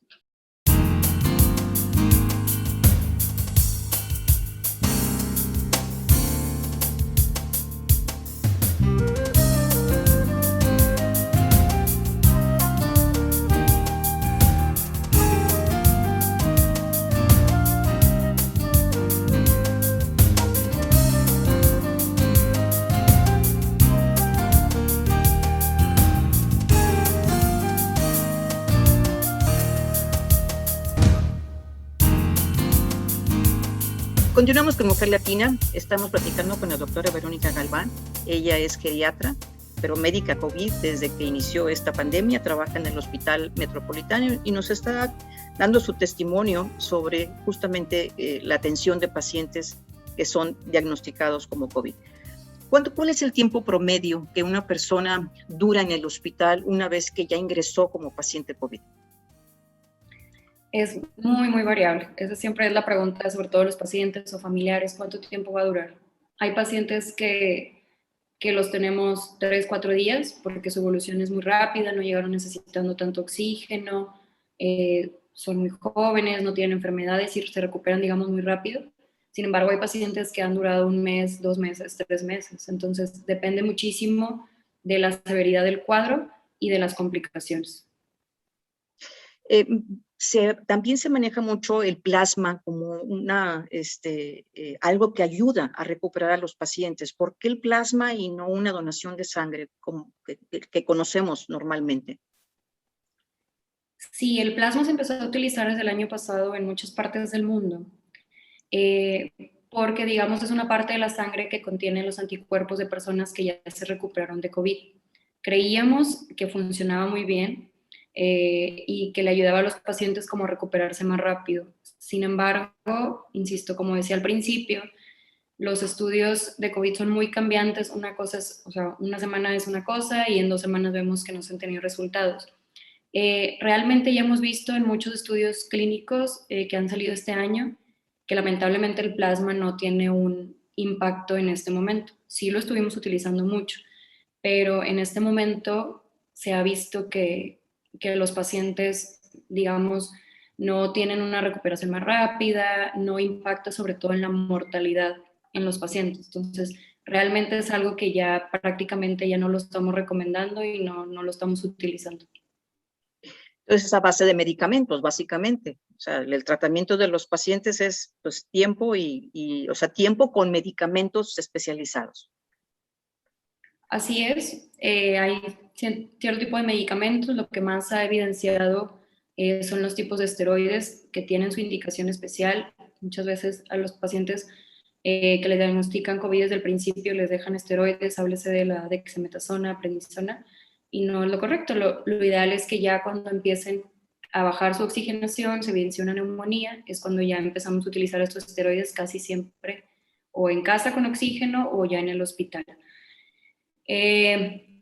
B: Continuamos con Mujer Latina. Estamos platicando con la doctora Verónica Galván. Ella es geriatra, pero médica COVID desde que inició esta pandemia. Trabaja en el Hospital Metropolitano y nos está
G: dando su testimonio sobre justamente la atención de pacientes que son diagnosticados como COVID. ¿Cuál es el tiempo promedio que una persona dura en el hospital una vez que ya ingresó como paciente COVID?
F: Es muy, muy variable. Esa siempre es la pregunta, sobre todo los pacientes o familiares, ¿cuánto tiempo va a durar? Hay pacientes que los tenemos 3, 4 días porque su evolución es muy rápida, no llegaron necesitando tanto oxígeno, son muy jóvenes, no tienen enfermedades y se recuperan, digamos, muy rápido. Sin embargo, hay pacientes que han durado 1 mes, 2 meses, 3 meses. Entonces, depende muchísimo de la severidad del cuadro y de las complicaciones.
G: También se maneja mucho el plasma como algo que ayuda a recuperar a los pacientes. ¿Por qué el plasma y no una donación de sangre como que conocemos normalmente?
F: Sí, el plasma se empezó a utilizar desde el año pasado en muchas partes del mundo, porque, digamos, es una parte de la sangre que contiene los anticuerpos de personas que ya se recuperaron de COVID. Creíamos que funcionaba muy bien, y que le ayudaba a los pacientes como a recuperarse más rápido. Sin embargo, insisto, como decía al principio, los estudios de COVID son muy cambiantes. Una cosa es, o sea, una semana es una cosa y en 2 semanas vemos que no se han tenido resultados. Realmente ya hemos visto en muchos estudios clínicos que han salido este año que lamentablemente el plasma no tiene un impacto en este momento. Sí lo estuvimos utilizando mucho, pero en este momento se ha visto que los pacientes, digamos, no tienen una recuperación más rápida, no impacta sobre todo en la mortalidad en los pacientes. Entonces, realmente es algo que ya prácticamente ya no lo estamos recomendando y no lo estamos utilizando.
G: Entonces, es a base de medicamentos, básicamente. O sea, el tratamiento de los pacientes es pues, tiempo tiempo con medicamentos especializados.
F: Así es, hay cierto tipo de medicamentos. Lo que más ha evidenciado son los tipos de esteroides que tienen su indicación especial. Muchas veces a los pacientes que les diagnostican COVID desde el principio les dejan esteroides, háblese de la dexametasona, prednisona, y no es lo correcto. Lo ideal es que ya cuando empiecen a bajar su oxigenación, se evidencia una neumonía, es cuando ya empezamos a utilizar estos esteroides casi siempre o en casa con oxígeno o ya en el hospital.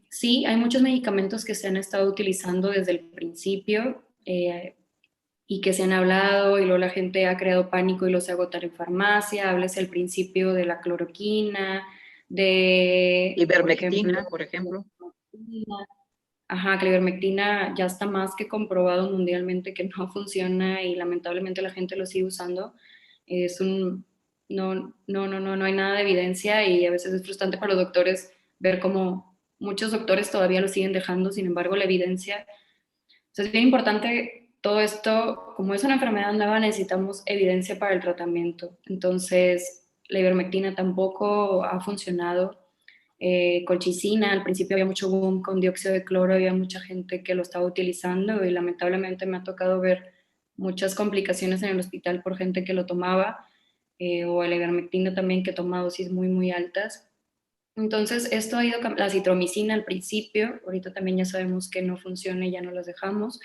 F: Sí, hay muchos medicamentos que se han estado utilizando desde el principio y que se han hablado y luego la gente ha creado pánico y los ha agotado en farmacia. Háblese al principio de la cloroquina, de...
G: Ivermectina, por ejemplo.
F: Ajá, que la ivermectina ya está más que comprobado mundialmente que no funciona y lamentablemente la gente lo sigue usando. Es no hay nada de evidencia y a veces es frustrante para los doctores ver cómo muchos doctores todavía lo siguen dejando. Sin embargo, la evidencia, o sea, es bien importante todo esto. Como es una enfermedad nueva, necesitamos evidencia para el tratamiento. Entonces, la ivermectina tampoco ha funcionado. Colchicina, al principio había mucho boom con dióxido de cloro, había mucha gente que lo estaba utilizando y lamentablemente me ha tocado ver muchas complicaciones en el hospital por gente que lo tomaba, o la ivermectina también que toma dosis muy, muy altas. Entonces, esto ha ido, la citromicina al principio, ahorita también ya sabemos que no funciona y ya no las dejamos.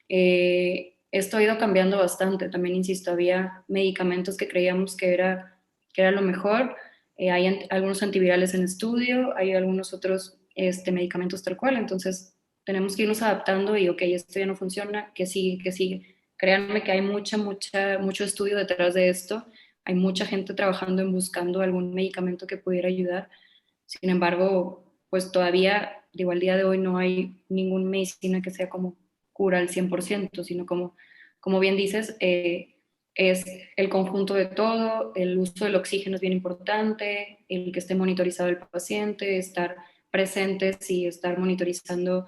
F: Esto ha ido cambiando bastante. También, insisto, había medicamentos que creíamos que era lo mejor. Hay algunos antivirales en estudio, hay algunos otros medicamentos tal cual. Entonces, tenemos que irnos adaptando y, ok, esto ya no funciona, que sigue, que sigue. Créanme que hay mucho estudio detrás de esto. Hay mucha gente trabajando en buscando algún medicamento que pudiera ayudar. Sin embargo, pues todavía, digo, al día de hoy no hay ninguna medicina que sea como cura al 100%, sino como bien dices, es el conjunto de todo. El uso del oxígeno es bien importante, el que esté monitorizado el paciente, estar presentes y estar monitorizando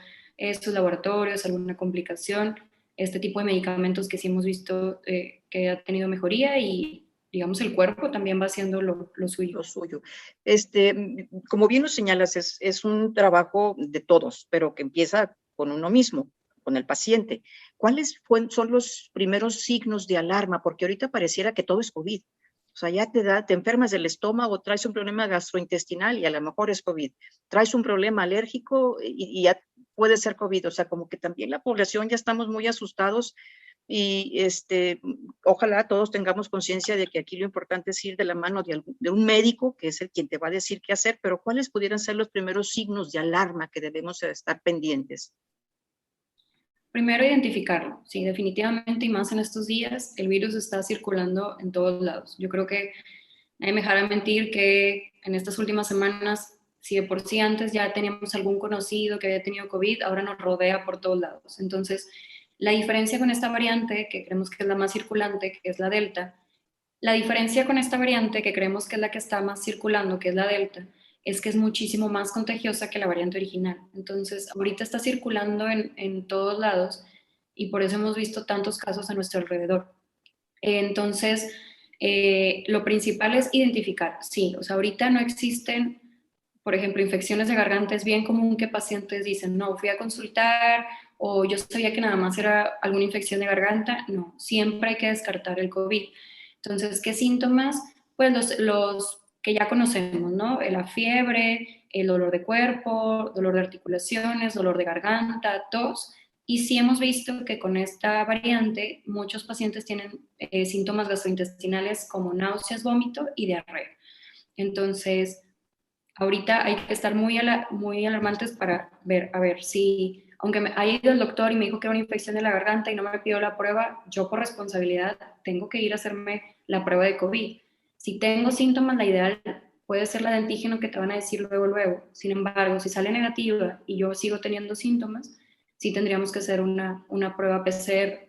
F: sus laboratorios, alguna complicación, este tipo de medicamentos que sí hemos visto que ha tenido mejoría y digamos, el cuerpo también va haciendo lo suyo.
G: Lo suyo. Como bien lo señalas, es un trabajo de todos, pero que empieza con uno mismo, con el paciente. ¿Cuáles son los primeros signos de alarma? Porque ahorita pareciera que todo es COVID. O sea, ya te enfermas del estómago, traes un problema gastrointestinal y a lo mejor es COVID. Traes un problema alérgico y ya puede ser COVID. O sea, como que también la población ya estamos muy asustados Y ojalá todos tengamos conciencia de que aquí lo importante es ir de la mano de un médico, que es el quien te va a decir qué hacer, pero ¿cuáles pudieran ser los primeros signos de alarma que debemos estar pendientes?
F: Primero, identificarlo. Sí, definitivamente, y más en estos días, el virus está circulando en todos lados. Yo creo que nadie me dejará mentir que en estas últimas semanas, si de por sí antes ya teníamos algún conocido que había tenido COVID, ahora nos rodea por todos lados. Entonces, la diferencia con esta variante, que creemos que es la más circulante, que es la Delta, la diferencia con esta variante, que creemos que es la que está más circulando, que es la Delta, es que es muchísimo más contagiosa que la variante original. Entonces, ahorita está circulando en todos lados y por eso hemos visto tantos casos a nuestro alrededor. Entonces, lo principal es identificar, sí, o sea, ahorita no existen, por ejemplo, infecciones de garganta. Es bien común que pacientes dicen, no, fui a consultar o yo sabía que nada más era alguna infección de garganta. No, siempre hay que descartar el COVID. Entonces, ¿qué síntomas? Pues los que ya conocemos, ¿no? La fiebre, el dolor de cuerpo, dolor de articulaciones, dolor de garganta, tos. Y sí hemos visto que con esta variante muchos pacientes tienen síntomas gastrointestinales como náuseas, vómito y diarrea. Entonces, ahorita hay que estar muy alarmantes para ver, a ver si, aunque me haya ido el doctor y me dijo que era una infección de la garganta y no me pidió la prueba, yo por responsabilidad tengo que ir a hacerme la prueba de COVID. Si tengo síntomas, la ideal puede ser la de antígeno, que te van a decir luego, luego. Sin embargo, si sale negativa y yo sigo teniendo síntomas, sí tendríamos que hacer una prueba PCR,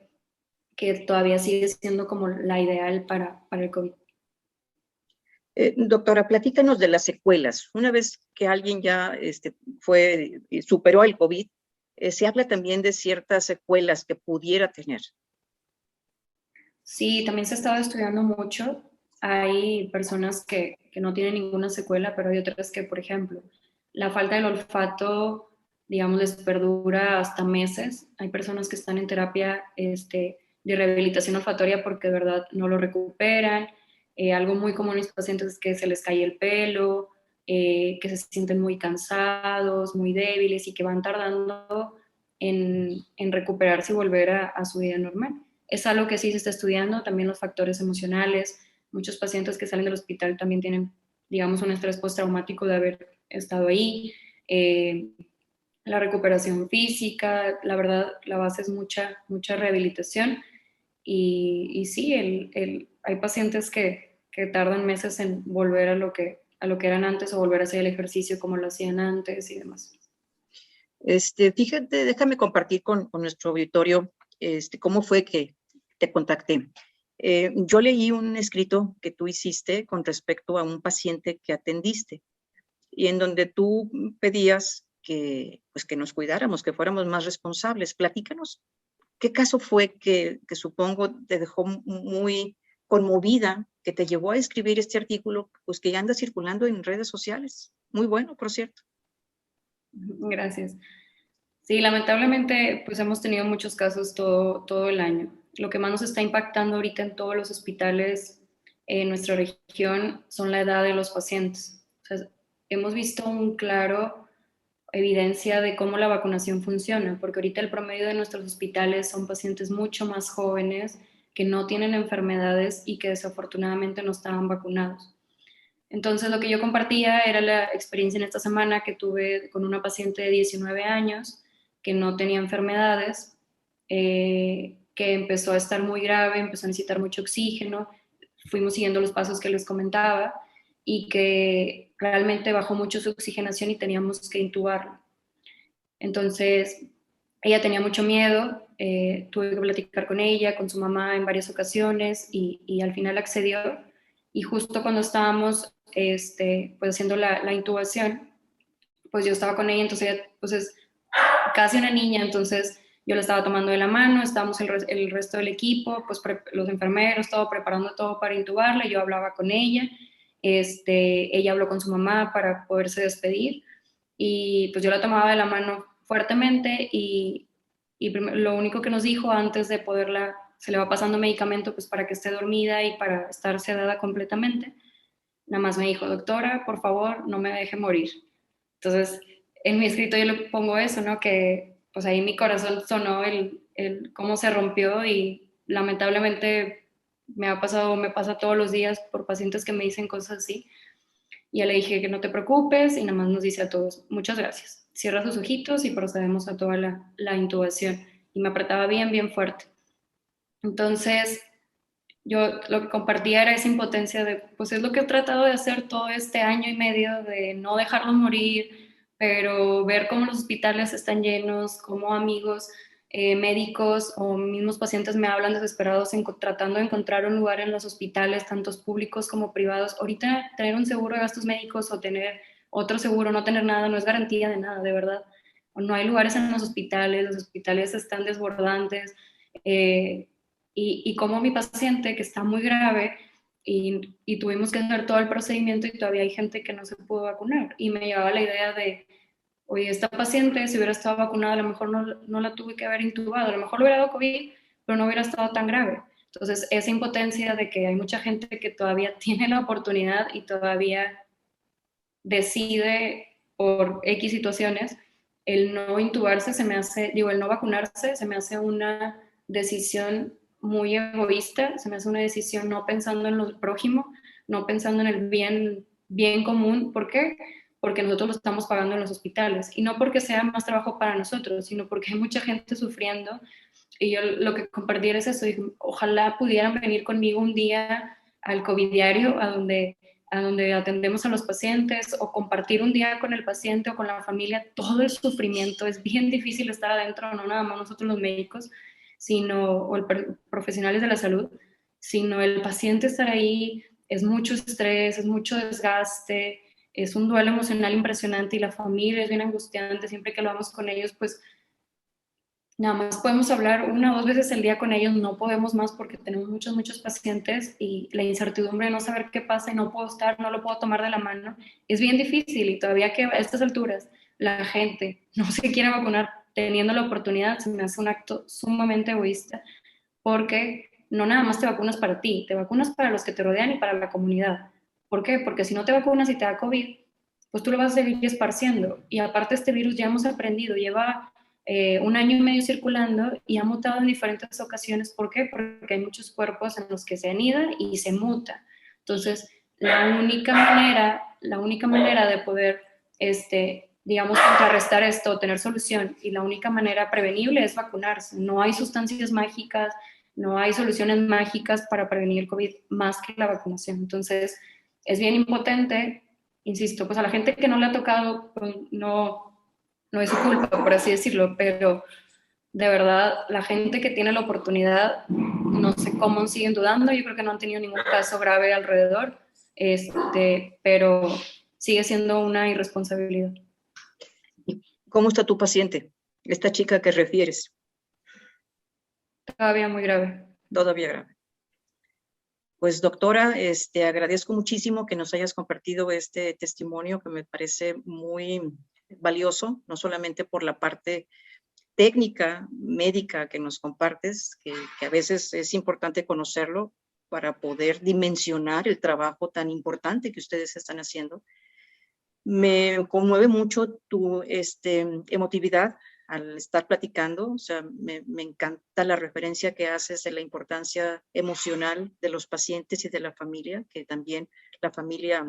F: que todavía sigue siendo como la ideal para el COVID.
G: Doctora, platícanos de las secuelas. Una vez que alguien ya superó el COVID, se habla también de ciertas secuelas que pudiera tener.
F: Sí, también se ha estado estudiando mucho. Hay personas que no tienen ninguna secuela, pero hay otras que, por ejemplo, la falta del olfato, digamos, les perdura hasta meses. Hay personas que están en terapia de rehabilitación olfatoria porque de verdad no lo recuperan. Algo muy común en los pacientes es que se les cae el pelo, que se sienten muy cansados, muy débiles y que van tardando en recuperarse y volver a su vida normal. Es algo que sí se está estudiando, también los factores emocionales. Muchos pacientes que salen del hospital también tienen, digamos, un estrés postraumático de haber estado ahí. La recuperación física, la verdad, la base es mucha rehabilitación. Y sí, hay pacientes que tardan meses en volver a lo que eran antes o volver a hacer el ejercicio como lo hacían antes y demás.
G: Fíjate, déjame compartir con nuestro auditorio cómo fue que te contacté. Yo leí un escrito que tú hiciste con respecto a un paciente que atendiste y en donde tú pedías que nos cuidáramos, que fuéramos más responsables. Platícanos, ¿qué caso fue que supongo te dejó muy conmovida, que te llevó a escribir este artículo, pues que ya anda circulando en redes sociales? Muy bueno, por cierto.
F: Gracias. Sí, lamentablemente, pues hemos tenido muchos casos todo el año. Lo que más nos está impactando ahorita en todos los hospitales en nuestra región son la edad de los pacientes. O sea, hemos visto un claro evidencia de cómo la vacunación funciona, porque ahorita el promedio de nuestros hospitales son pacientes mucho más jóvenes que no tienen enfermedades y que desafortunadamente no estaban vacunados. Entonces, lo que yo compartía era la experiencia en esta semana que tuve con una paciente de 19 años que no tenía enfermedades, que empezó a estar muy grave, empezó a necesitar mucho oxígeno. Fuimos siguiendo los pasos que les comentaba y que realmente bajó mucho su oxigenación y teníamos que intubarla. Entonces, ella tenía mucho miedo, tuve que platicar con ella, con su mamá en varias ocasiones y al final accedió. Y justo cuando estábamos pues haciendo la intubación, pues yo estaba con ella, entonces ella pues es casi una niña, entonces yo la estaba tomando de la mano, estábamos el resto del equipo, pues los enfermeros, todo preparando todo para intubarla, yo hablaba con ella, ella habló con su mamá para poderse despedir y pues yo la tomaba de la mano fuertemente y lo único que nos dijo antes de poderla, se le va pasando medicamento pues para que esté dormida y para estar sedada completamente, nada más me dijo, doctora, por favor, no me deje morir. Entonces, en mi escrito yo le pongo eso, ¿no? Que pues ahí mi corazón sonó cómo se rompió y lamentablemente me pasa todos los días por pacientes que me dicen cosas así. Y ya le dije que no te preocupes y nada más nos dice a todos, muchas gracias. Cierra sus ojitos y procedemos a toda la intubación. Y me apretaba bien, bien fuerte. Entonces, yo lo que compartía era esa impotencia de, pues es lo que he tratado de hacer todo este año y medio, de no dejarlos morir, pero ver cómo los hospitales están llenos, cómo amigos, médicos o mismos pacientes me hablan desesperados tratando de encontrar un lugar en los hospitales, tantos públicos como privados. Ahorita tener un seguro de gastos médicos o tener otro seguro, no tener nada, no es garantía de nada, de verdad. No hay lugares en los hospitales están desbordantes. Y como mi paciente, que está muy grave, y tuvimos que hacer todo el procedimiento y todavía hay gente que no se pudo vacunar. Y me llevaba la idea de, oye, esta paciente, si hubiera estado vacunada, a lo mejor no la tuve que haber intubado, a lo mejor le hubiera dado COVID, pero no hubiera estado tan grave. Entonces, esa impotencia de que hay mucha gente que todavía tiene la oportunidad y todavía decide por X situaciones, el no intubarse el no vacunarse se me hace una decisión muy egoísta, se me hace una decisión no pensando en lo prójimo, no pensando en el bien común. ¿Por qué? Porque nosotros lo estamos pagando en los hospitales. Y no porque sea más trabajo para nosotros, sino porque hay mucha gente sufriendo. Y yo lo que compartí era eso, dije, ojalá pudieran venir conmigo un día al COVID diario, a donde atendemos a los pacientes, o compartir un día con el paciente o con la familia todo el sufrimiento. Es bien difícil estar adentro, no nada más nosotros los médicos, o profesionales de la salud, sino el paciente estar ahí. Es mucho estrés, es mucho desgaste, es un duelo emocional impresionante y la familia es bien angustiante. Siempre que lo vamos con ellos, pues nada más podemos hablar 1 o 2 veces al día con ellos, no podemos más porque tenemos muchos pacientes y la incertidumbre de no saber qué pasa y no puedo estar, no lo puedo tomar de la mano, es bien difícil. Y todavía que a estas alturas la gente no se quiere vacunar teniendo la oportunidad, se me hace un acto sumamente egoísta, porque no nada más te vacunas para ti, te vacunas para los que te rodean y para la comunidad. ¿Por qué? Porque si no te vacunas y te da COVID, pues tú lo vas a seguir esparciendo. Y aparte este virus ya hemos aprendido, lleva 1 año y medio circulando y ha mutado en diferentes ocasiones. ¿Por qué? Porque hay muchos cuerpos en los que se anida y se muta. Entonces, la única manera de poder, digamos, contrarrestar esto, tener solución, y la única manera prevenible es vacunarse. No hay sustancias mágicas, no hay soluciones mágicas para prevenir el COVID más que la vacunación. Entonces, es bien impotente, insisto, pues a la gente que no le ha tocado, pues no es su culpa, por así decirlo, pero de verdad, la gente que tiene la oportunidad, no sé cómo siguen dudando. Yo creo que no han tenido ningún caso grave alrededor, pero sigue siendo una irresponsabilidad.
G: ¿Cómo está tu paciente? Esta chica que refieres.
F: Todavía muy grave.
G: Todavía grave. Pues doctora, agradezco muchísimo que nos hayas compartido este testimonio que me parece muy valioso, no solamente por la parte técnica, médica que nos compartes, que a veces es importante conocerlo para poder dimensionar el trabajo tan importante que ustedes están haciendo. Me conmueve mucho tu emotividad al estar platicando. O sea, me encanta la referencia que haces de la importancia emocional de los pacientes y de la familia, que también la familia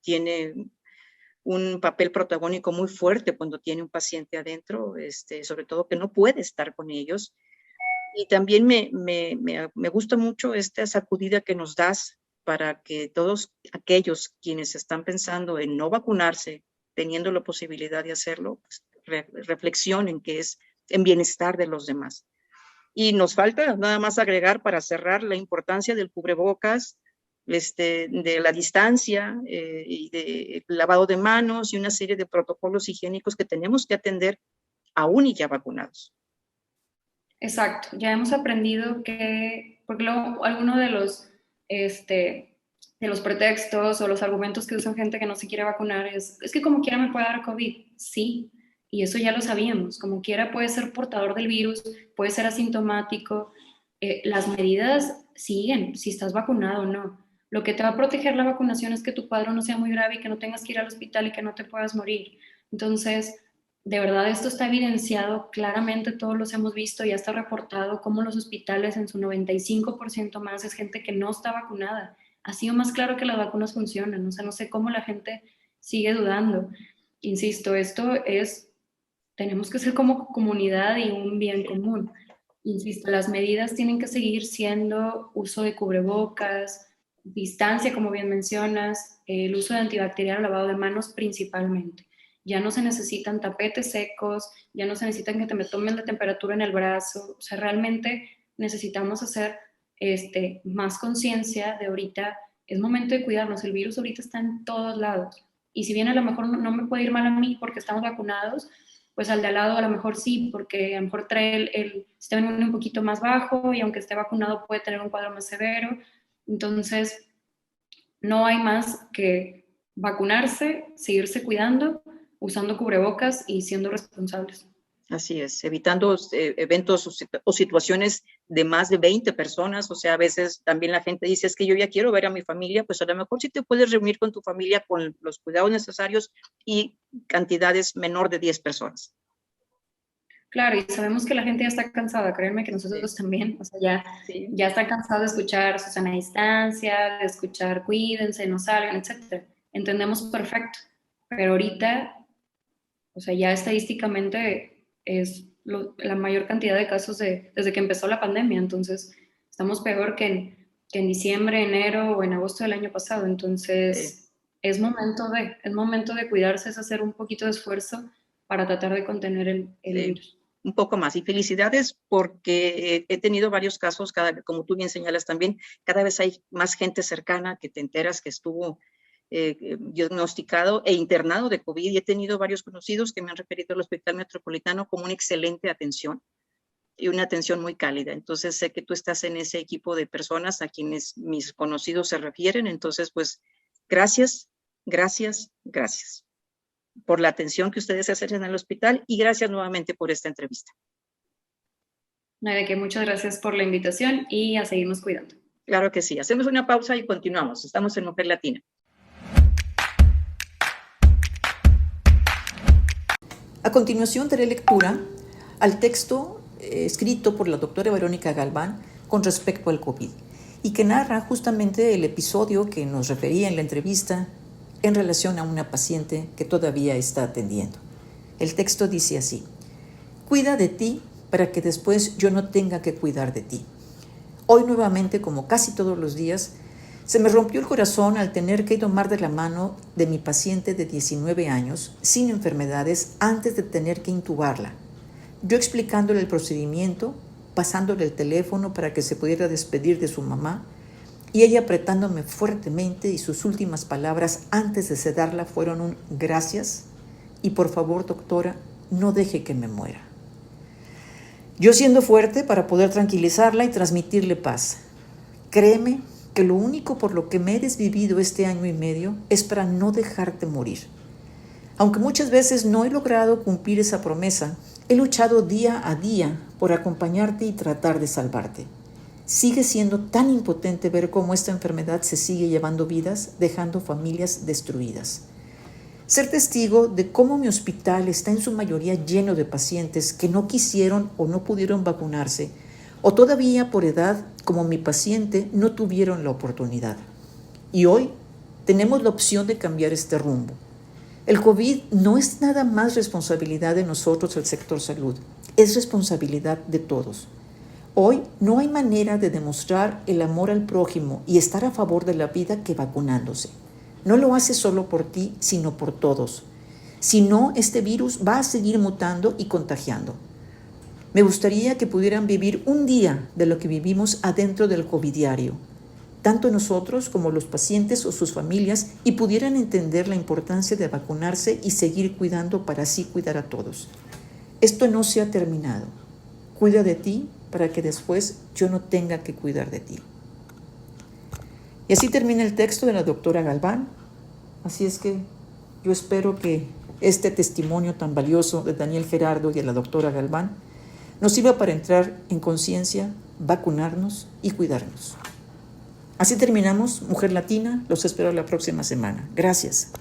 G: tiene un papel protagónico muy fuerte cuando tiene un paciente adentro, sobre todo que no puede estar con ellos. Y también me gusta mucho esta sacudida que nos das para que todos aquellos quienes están pensando en no vacunarse, teniendo la posibilidad de hacerlo, pues, reflexionen que es en bienestar de los demás. Y nos falta nada más agregar para cerrar la importancia del cubrebocas, de la distancia y del lavado de manos y una serie de protocolos higiénicos que tenemos que atender aún y ya vacunados.
F: Exacto, ya hemos aprendido que, porque luego alguno de los pretextos o los argumentos que usan gente que no se quiere vacunar es que como quiera me puede dar COVID. Sí, y eso ya lo sabíamos, como quiera puede ser portador del virus, puede ser asintomático. Las medidas siguen, si estás vacunado o no. Lo que te va a proteger la vacunación es que tu cuadro no sea muy grave y que no tengas que ir al hospital y que no te puedas morir. Entonces, de verdad esto está evidenciado claramente, todos los hemos visto, ya está reportado cómo los hospitales en su 95% más es gente que no está vacunada. Ha sido más claro que las vacunas funcionan, o sea, no sé cómo la gente sigue dudando. Insisto, tenemos que ser como comunidad y un bien común. Insisto, las medidas tienen que seguir siendo uso de cubrebocas, distancia, como bien mencionas, el uso de antibacterial, lavado de manos principalmente. Ya no se necesitan tapetes secos, ya no se necesitan que te me tomen la temperatura en el brazo, o sea, realmente necesitamos hacer más conciencia de ahorita, es momento de cuidarnos, el virus ahorita está en todos lados, y si bien a lo mejor no me puede ir mal a mí porque estamos vacunados, pues al de al lado a lo mejor sí, porque a lo mejor trae el sistema inmune un poquito más bajo y aunque esté vacunado puede tener un cuadro más severo, entonces no hay más que vacunarse, seguirse cuidando, usando cubrebocas y siendo responsables.
G: Así es, evitando eventos o situaciones de más de 20 personas, o sea, a veces también la gente dice, es que yo ya quiero ver a mi familia, pues a lo mejor sí te puedes reunir con tu familia con los cuidados necesarios y cantidades menor de 10 personas.
F: Claro, y sabemos que la gente ya está cansada, créanme que nosotros también, o sea, ya está cansado de escuchar Susana a distancia, de escuchar cuídense, no salgan, etc. Entendemos perfecto, pero ahorita, o sea, ya estadísticamente es la mayor cantidad de casos desde que empezó la pandemia, entonces estamos peor que en diciembre, enero o en agosto del año pasado, entonces es momento de cuidarse, es hacer un poquito de esfuerzo para tratar de contener el virus.
G: Un poco más. Y felicidades porque he tenido varios casos, como tú bien señalas también, cada vez hay más gente cercana que te enteras que estuvo diagnosticado e internado de COVID, y he tenido varios conocidos que me han referido al Hospital Metropolitano como una excelente atención y una atención muy cálida. Entonces sé que tú estás en ese equipo de personas a quienes mis conocidos se refieren. Entonces, pues, gracias por la atención que ustedes hacen en el hospital y gracias nuevamente por esta entrevista.
F: No hay de qué, muchas gracias por la invitación y a seguirnos cuidando.
G: Claro que sí. Hacemos una pausa y continuamos. Estamos en Mujer Latina.
B: A continuación daré lectura al texto escrito por la doctora Verónica Galván con respecto al COVID y que narra justamente el episodio que nos refería en la entrevista en relación a una paciente que todavía está atendiendo. El texto dice así: cuida de ti para que después yo no tenga que cuidar de ti. Hoy nuevamente, como casi todos los días, se me rompió el corazón al tener que tomar de la mano de mi paciente de 19 años, sin enfermedades, antes de tener que intubarla. Yo explicándole el procedimiento, pasándole el teléfono para que se pudiera despedir de su mamá, y ella apretándome fuertemente, y sus últimas palabras antes de sedarla fueron un gracias y por favor, doctora, no deje que me muera. Yo siendo fuerte para poder tranquilizarla y transmitirle paz. Créeme que lo único por lo que me he desvivido este año y medio es para no dejarte morir. Aunque muchas veces no he logrado cumplir esa promesa, he luchado día a día por acompañarte y tratar de salvarte. Sigue siendo tan impotente ver cómo esta enfermedad se sigue llevando vidas, dejando familias destruidas. Ser testigo de cómo mi hospital está en su mayoría lleno de pacientes que no quisieron o no pudieron vacunarse, o todavía por edad, como mi paciente, no tuvieron la oportunidad. Y hoy tenemos la opción de cambiar este rumbo. El COVID no es nada más responsabilidad de nosotros, el sector salud, es responsabilidad de todos. Hoy no hay manera de demostrar el amor al prójimo y estar a favor de la vida que vacunándose. No lo hace solo por ti, sino por todos. Si no, este virus va a seguir mutando y contagiando. Me gustaría que pudieran vivir un día de lo que vivimos adentro del covidiario, tanto nosotros como los pacientes o sus familias, y pudieran entender la importancia de vacunarse y seguir cuidando para así cuidar a todos. Esto no se ha terminado. Cuida de ti para que después yo no tenga que cuidar de ti. Y así termina el texto de la doctora Galván. Así es que yo espero que este testimonio tan valioso de Daniel Gerardo y de la doctora Galván nos sirva para entrar en conciencia, vacunarnos y cuidarnos. Así terminamos Mujer Latina. Los espero la próxima semana. Gracias.